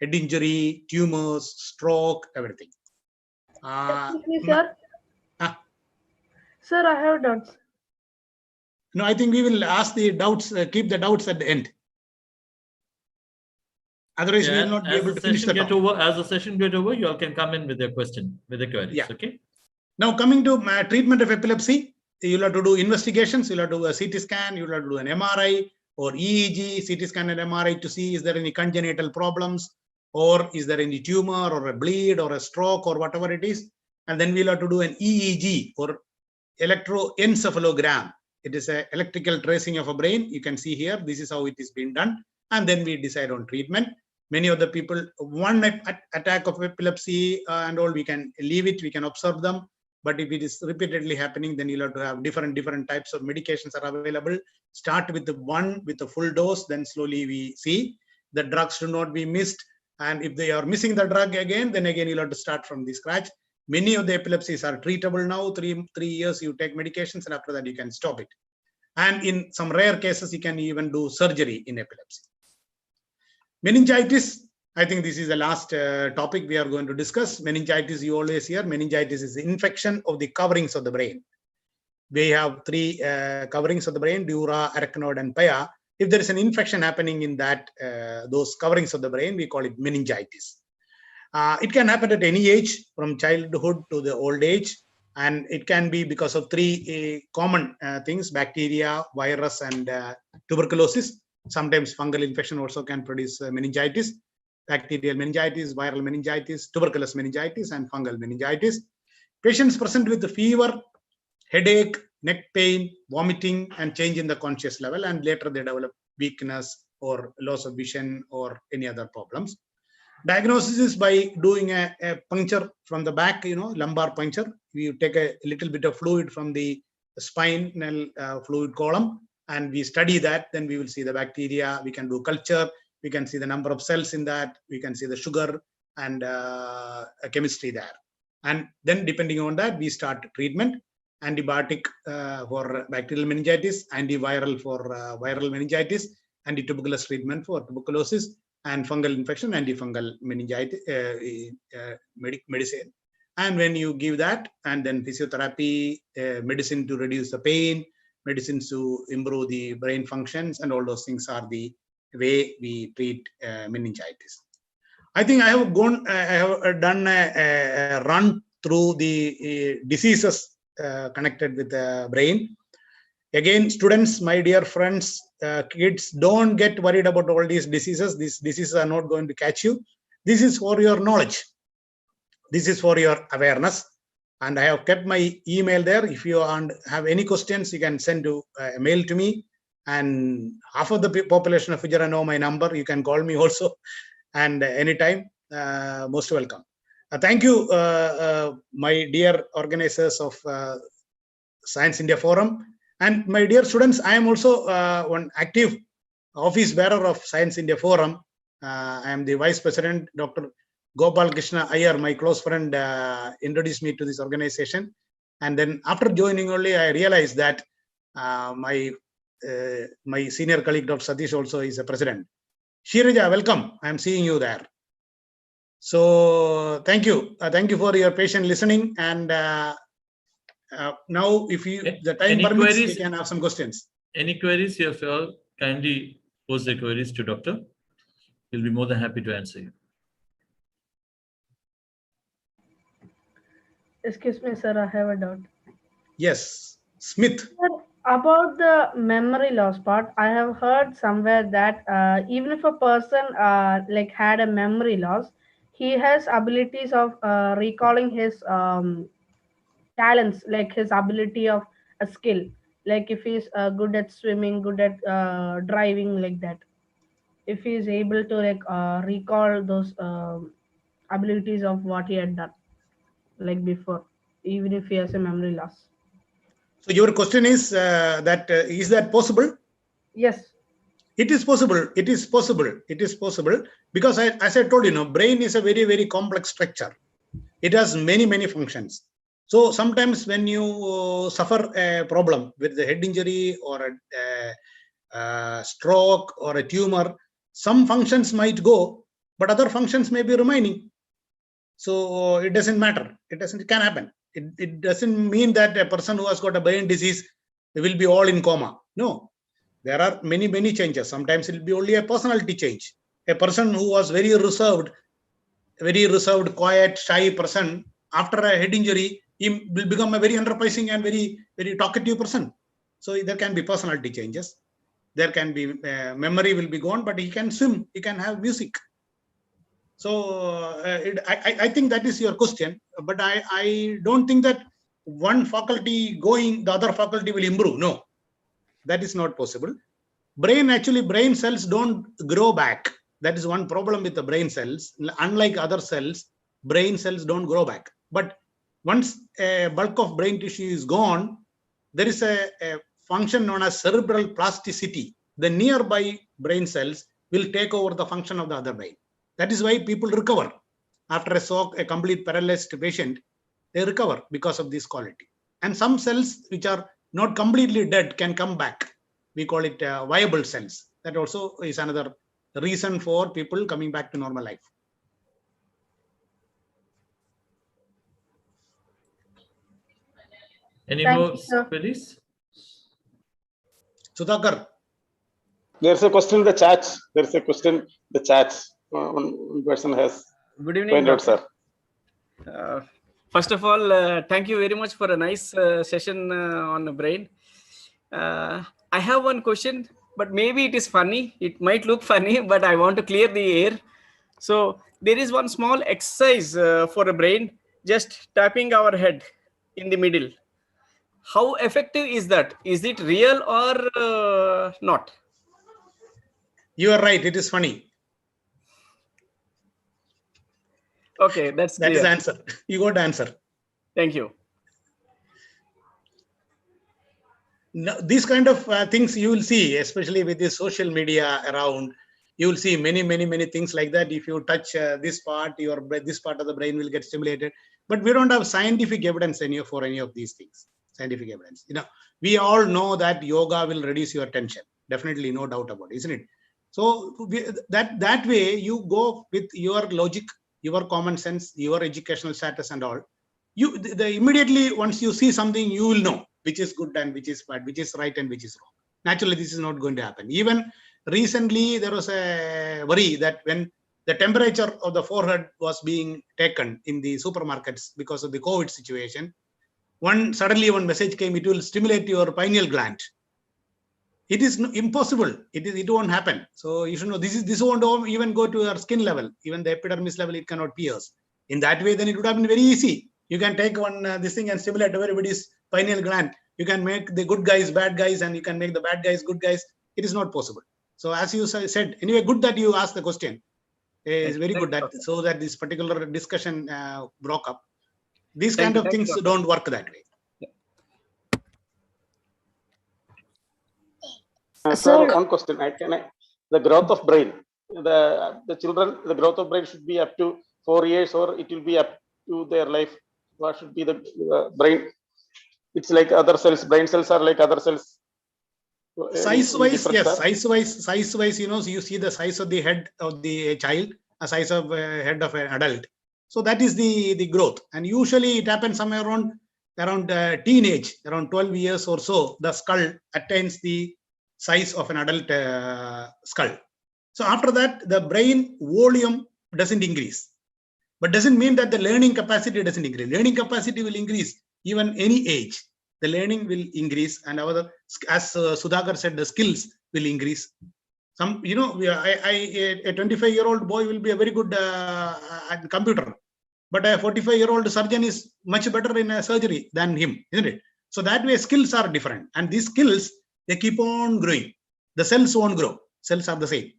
head injury, tumors, stroke, everything.
Excuse me, sir. Sir, I have doubts.
No, I think we will ask the doubts, keep the doubts at the end. Otherwise, we will not be able to finish the talk.
As the session get over, you all can come in with your question, with the queries.
Yeah.
Okay.
Now, coming to treatment of epilepsy, you'll have to do investigations. You'll have to do a CT scan. You'll have to do an MRI or EEG, CT scan and MRI to see is there any congenital problems, or is there any tumor or a bleed or a stroke or whatever it is. And then we'll have to do an EEG or electroencephalogram. It is an electrical tracing of a brain. You can see here, this is how it is being done. And then we decide on treatment. Many of the people, one attack of epilepsy and all, we can leave it, we can observe them. But if it is repeatedly happening, then you'll have to have different types of medications are available. Start with the one with the full dose, then slowly we see. The drugs should not be missed. And if they are missing the drug again, then again you'll have to start from the scratch. Many of the epilepsies are treatable now. 3 years you take medications, and after that you can stop it. And in some rare cases, you can even do surgery in epilepsy. Meningitis, I think this is the last topic we are going to discuss. Meningitis, you always hear, meningitis is the infection of the coverings of the brain. We have 3 coverings of the brain, dura, arachnoid, and pia. If there is an infection happening in that those coverings of the brain, we call it meningitis. It can happen at any age, from childhood to the old age, and it can be because of 3 common things: bacteria, virus, and tuberculosis. Sometimes fungal infection also can produce meningitis. Bacterial meningitis, viral meningitis, tuberculous meningitis, and fungal meningitis. Patients present with the fever, headache, neck pain, vomiting, and change in the conscious level, and later they develop weakness or loss of vision or any other problems. Diagnosis is by doing a puncture from the back, lumbar puncture. We take a little bit of fluid from the spinal fluid column, and we study that. Then we will see the bacteria. We can do culture. We can see the number of cells in that. We can see the sugar and chemistry there. And then depending on that, we start treatment. Antibiotic for bacterial meningitis, antiviral for viral meningitis, antituberculous treatment for tuberculosis, and fungal infection, antifungal meningitis medicine. And when you give that, and then physiotherapy, medicine to reduce the pain, medicines to improve the brain functions, and all those things are the way we treat meningitis. I think I have done a run through the diseases connected with the brain. Again, students, my dear friends, kids, don't get worried about all these diseases. These diseases are not going to catch you. This is for your knowledge. This is for your awareness. And I have kept my email there. If you have any questions, you can send a mail to me. And half of the population of Fujairah know my number. You can call me also. And anytime, most welcome. Thank you, my dear organizers of Science India Forum. And my dear students, I am also one active office bearer of Science India Forum. I am the Vice President, Dr. Gopal Krishna Iyer, my close friend, introduced me to this organization. And then after joining only, I realized that my senior colleague, Dr. Satish, also is a president. Shiraja, welcome. I am seeing you there. So thank you. Thank you for your patient listening. And now, if the time permits, we can have some questions.
Any queries here, all kindly post the queries to Doctor. He'll be more than happy to answer you.
Excuse me, sir, I have a doubt.
Yes, Smith.
Sir, about the memory loss part, I have heard somewhere that even if a person had a memory loss, he has abilities of recalling his talents, like his ability of a skill, like if he's good at swimming, good at driving, like that. If he is able to recall those abilities of what he had done like before, even if he has a memory loss.
So your question is is that possible?
Yes.
It is possible. It is possible. It is possible because as I told you, brain is a very, very complex structure. It has many, many functions. So sometimes when you suffer a problem with the head injury or stroke or a tumor, some functions might go, but other functions may be remaining. So it doesn't matter. It can happen. It doesn't mean that a person who has got a brain disease will be all in coma. No, there are many changes. Sometimes it will be only a personality change. A person who was very reserved, quiet, shy person, after a head injury, he will become a very enterprising and very talkative person. So there can be personality changes. There can be memory will be gone, but he can swim, he can have music. So I think that is your question, but I don't think that one faculty going, the other faculty will improve. No, that is not possible. Brain cells don't grow back. That is one problem with the brain cells. Unlike other cells, brain cells don't grow back. But once a bulk of brain tissue is gone, there is a function known as cerebral plasticity. The nearby brain cells will take over the function of the other brain. That is why people recover. After a complete paralyzed patient, they recover because of this quality. And some cells which are not completely dead can come back. We call it viable cells. That also is another reason for people coming back to normal life.
Any
Thank
more
you, sir.
queries?
Sudhakar.
There's a question in the chat. There's a question in the chat. One person has
Good evening,
pointed out,
doctor.
sir.
First of all, thank you very much for a nice session on the brain. I have one question, but maybe it is funny. It might look funny, but I want to clear the air. So there is one small exercise for a brain, just tapping our head in the middle. How effective is that? Is it real or not?
You are right. It is funny.
Okay, that's
that
clear.
is the answer. You got the answer.
Thank you.
Now, these kind of things you will see, especially with the social media around. You will see many things like that. If you touch this part, this part of the brain will get stimulated. But we don't have scientific evidence for any of these things. Scientific evidence. We all know that yoga will reduce your tension. Definitely, no doubt about it, isn't it? So that way you go with your logic, your common sense, your educational status, and all. Immediately once you see something, you will know which is good and which is bad, which is right and which is wrong. Naturally, this is not going to happen. Even recently, there was a worry that when the temperature of the forehead was being taken in the supermarkets because of the COVID situation, suddenly one message came, it will stimulate your pineal gland. It is impossible. It won't happen. So you should know this won't even go to your skin level. Even the epidermis level, it cannot pierce. In that way, then it would have been very easy. You can take this thing and stimulate everybody's pineal gland. You can make the good guys bad guys, and you can make the bad guys good guys. It is not possible. So as you said, anyway, good that you asked the question. It's very good so that this particular discussion broke up. These kind of things don't work that way.
Sir, one question. The growth of brain. The children, the growth of brain should be up to 4 years, or it will be up to their life. What should be the brain? It's like other cells. Brain cells are like other cells.
Size-wise, yes. Size-wise, you see the size of the head of the child, a size of head of an adult. So that is the growth, and usually it happens somewhere around teenage, around 12 years or so. The skull attains the size of an adult skull. So after that, the brain volume doesn't increase, but doesn't mean that the learning capacity doesn't increase. Learning capacity will increase even any age. The learning will increase, and as Sudhakar said, the skills will increase. A 25-year-old boy will be a very good at computer, but a 45-year-old surgeon is much better in surgery than him, isn't it? So that way, skills are different, and these skills, they keep on growing. The cells won't grow. Cells are the same.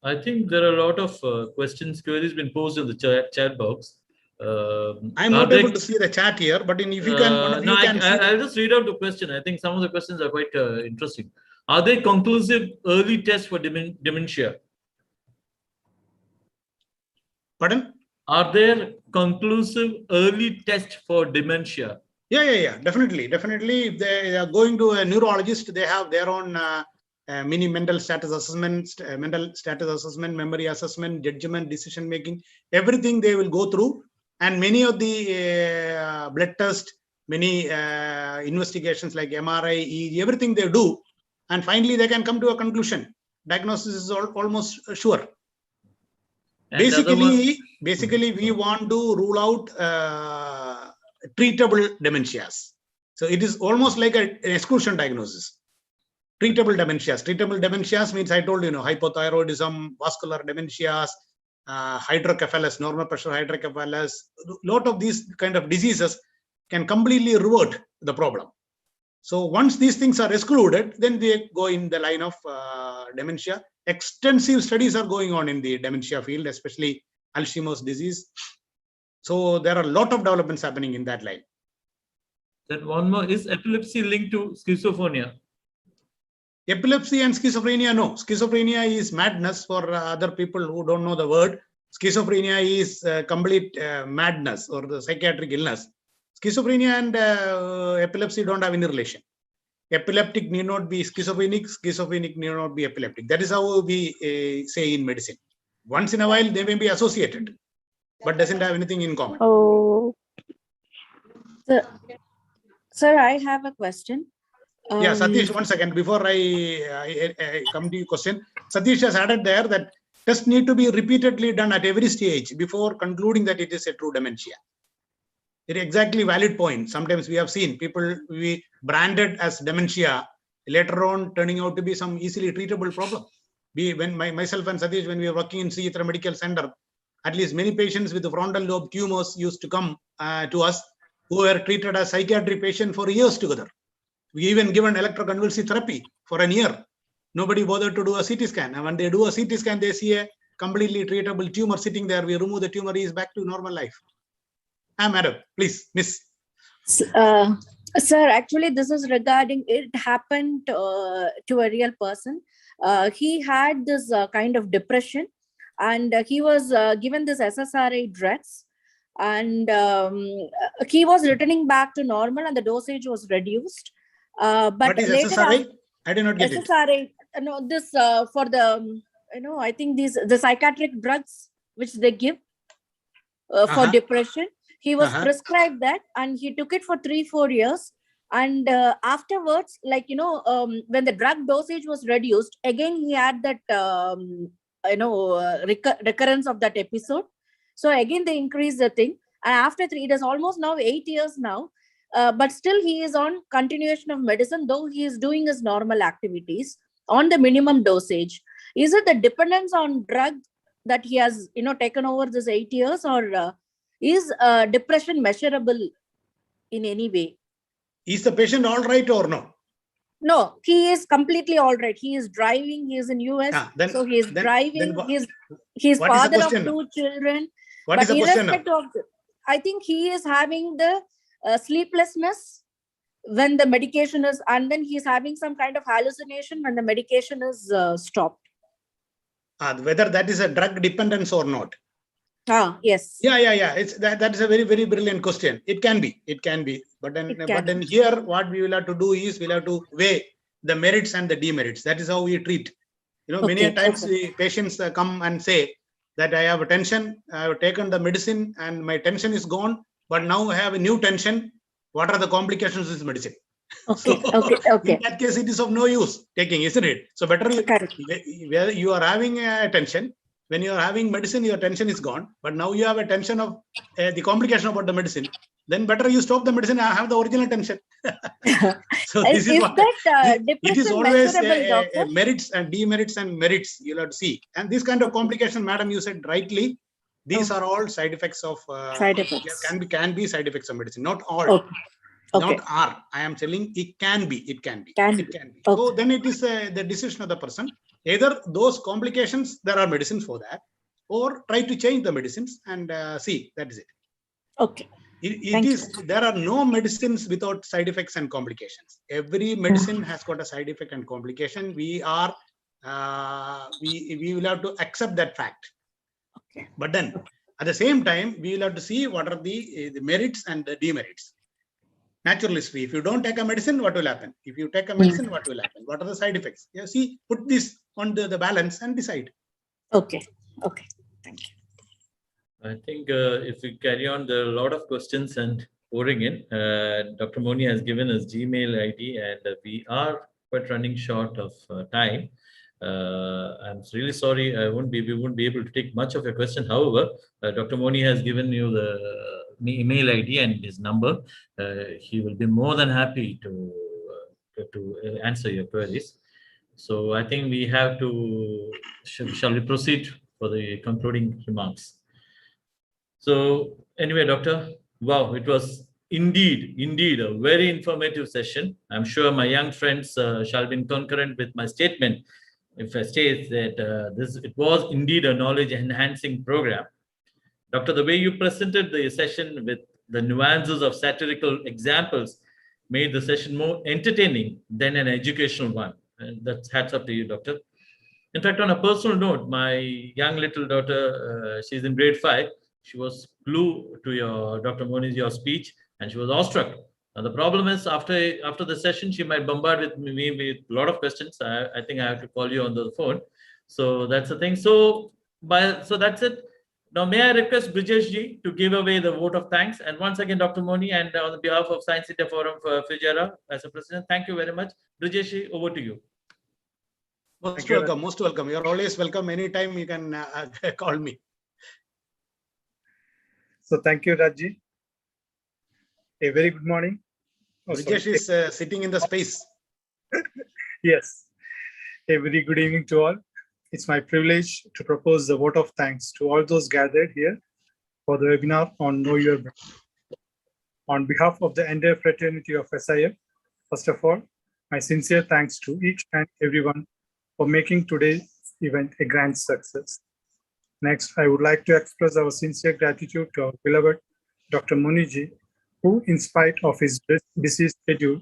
I think there are a lot of queries been posed in the chat box.
I'm not able to see the chat here, but if you can,
I'll just read out the question. I think some of the questions are quite interesting. Are there conclusive early tests for dementia?
Pardon?
Are there conclusive early tests for dementia?
Yeah. Definitely. If they are going to a neurologist, they have their own mini mental status assessment, memory assessment, judgment, decision making, everything they will go through. And many of the blood tests, many investigations like MRI, EEG, everything they do. And finally, they can come to a conclusion. Diagnosis is almost sure.
And the other one-
Basically, we want to rule out treatable dementias. So it is almost like an exclusion diagnosis. Treatable dementias means, I told you, hypothyroidism, vascular dementias, hydrocephalus, normal pressure hydrocephalus. Lot of these kind of diseases can completely revert the problem. So once these things are excluded, then they go in the line of dementia. Extensive studies are going on in the dementia field, especially Alzheimer's disease. So there are a lot of developments happening in that line.
Then one more, is epilepsy linked to schizophrenia?
Epilepsy and schizophrenia, no. Schizophrenia is madness for other people who don't know the word. Schizophrenia is complete madness or the psychiatric illness. Schizophrenia and epilepsy don't have any relation. Epileptic need not be schizophrenic, schizophrenic need not be epileptic. That is how we say in medicine. Once in a while, they may be associated, but doesn't have anything in common.
Oh.
Sir, I have a question.
Yeah, Satish, 1 second. Before I come to your question, Satish has added there that tests need to be repeatedly done at every stage before concluding that it is a true dementia. It is exactly valid point. Sometimes we have seen people we branded as dementia, later on turning out to be some easily treatable problem. When myself and Satish, when we were working in Fujairah Medical Center, at least many patients with the frontal lobe tumors used to come to us who were treated as psychiatric patients for years together. We even given electroconvulsive therapy for a year. Nobody bothered to do a CT scan. And when they do a CT scan, they see a completely treatable tumor sitting there. We remove the tumor, he is back to normal life. Madam, please, miss.
Sir, actually, this is regarding, it happened to a real person. He had this kind of depression, and he was given this SSRI drugs, and he was returning back to normal, and the dosage was reduced. But
what is
later
SSRI? I did not get
SSRI, it. No, this for the, I think the psychiatric drugs which they give for depression. He was prescribed that, and he took it for 3-4 years. And afterwards, like, when the drug dosage was reduced, again, he had that, recurrence of that episode. So again, they increased the thing. And after it is almost now 8 years now. But still he is on continuation of medicine, though he is doing his normal activities on the minimum dosage. Is it the dependence on drug that he has, taken over this 8 years, or is depression measurable in any way?
Is the patient all right or no?
No, he is completely all right. He is driving. He is in US, so he is driving. He's father of 2 children.
What is the question now?
I think he is having the sleeplessness when the medication is, and then he's having some kind of hallucination when the medication is stopped.
Whether that is a drug dependence or not.
Yes.
Yeah. That is a very, very brilliant question. It can be. But then here, what we will have to do is we'll have to weigh the merits and the demerits. That is how we treat. Many times patients come and say that I have a tension, I have taken the medicine and my tension is gone, but now I have a new tension. What are the complications of this medicine?
Okay.
In that case, it is of no use taking, isn't it? So better where you are having a tension. When you are having medicine, your tension is gone. But now you have a tension of the complication about the medicine. Then better you stop the medicine and have the original tension. So this is what it is always merits and demerits and merits you'll have to see. And this kind of complication, madam, you said rightly, these are all side effects of
side effects.
Can be side effects of medicine, not all. Not are. I am telling it can be. It can be. So then it is the decision of the person. Either those complications, there are medicines for that, or try to change the medicines and see. That is it.
Okay.
There are no medicines without side effects and complications. Every medicine has got a side effect and complication. We will have to accept that fact.
Okay.
But then at the same time, we will have to see what are the merits and the demerits. natural history. If you don't take a medicine, what will happen? If you take a medicine, what will happen? What are the side effects? You see, put this on the balance and decide.
Okay. Okay. Thank you.
I think if we carry on, there are a lot of questions and pouring in. Dr. Moni has given us Gmail ID, and we are quite running short of time. I'm really sorry, we won't be able to take much of your question. However, Dr. Moni has given you the email ID and his number. He will be more than happy to answer your queries. So I think we have to, shall we proceed for the concluding remarks? So anyway, Doctor, wow, it was indeed a very informative session. I'm sure my young friends shall be concurrent with my statement if I state that it was indeed a knowledge enhancing program. Doctor, the way you presented the session with the nuances of satirical examples made the session more entertaining than an educational one. And that's hats up to you, Doctor. In fact, on a personal note, my young little daughter, she's in grade 5. She was glued to your Dr. Moni's your speech, and she was awestruck. Now the problem is, after the session, she might bombard with me with a lot of questions. I think I have to call you on the phone. So that's the thing. So that's it. Now, may I request Brijesh ji to give away the vote of thanks? And once again, Dr. Moni, and on behalf of Science India Forum for Fujairah as a president, thank you very much. Brijesh ji, over to you.
Most welcome, most welcome. You're always welcome. Anytime you can call me.
So thank you, Raji. A very good morning.
Brijesh is sitting in the space.
Yes. A very good evening to all. It's my privilege to propose the vote of thanks to all those gathered here for the webinar on Know Your Brain. On behalf of the entire fraternity of SIF, first of all, my sincere thanks to each and everyone for making today's event a grand success. Next, I would like to express our sincere gratitude to our beloved Dr. Muniji, who, in spite of his busy schedule,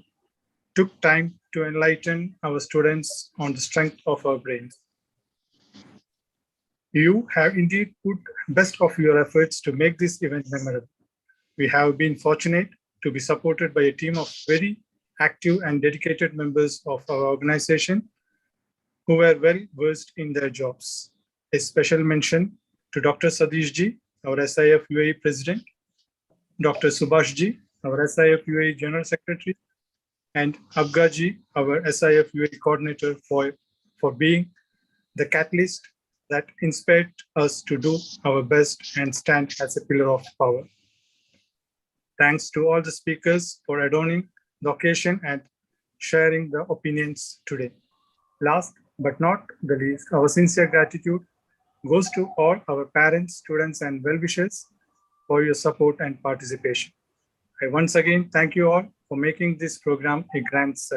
took time to enlighten our students on the strength of our brains. You have indeed put best of your efforts to make this event memorable. We have been fortunate to be supported by a team of very active and dedicated members of our organization who were well versed in their jobs. A special mention to Dr. Satish ji, our SIF UAE President, Dr. Subhash ji, our SIF UAE General Secretary, and Abga ji, our SIF UAE Coordinator, for being the catalyst that inspired us to do our best and stand as a pillar of power. Thanks to all the speakers for adorning the occasion and sharing the opinions today. Last but not the least, our sincere gratitude goes to all our parents, students, and well-wishers for your support and participation. I once again thank you all for making this program a grand success.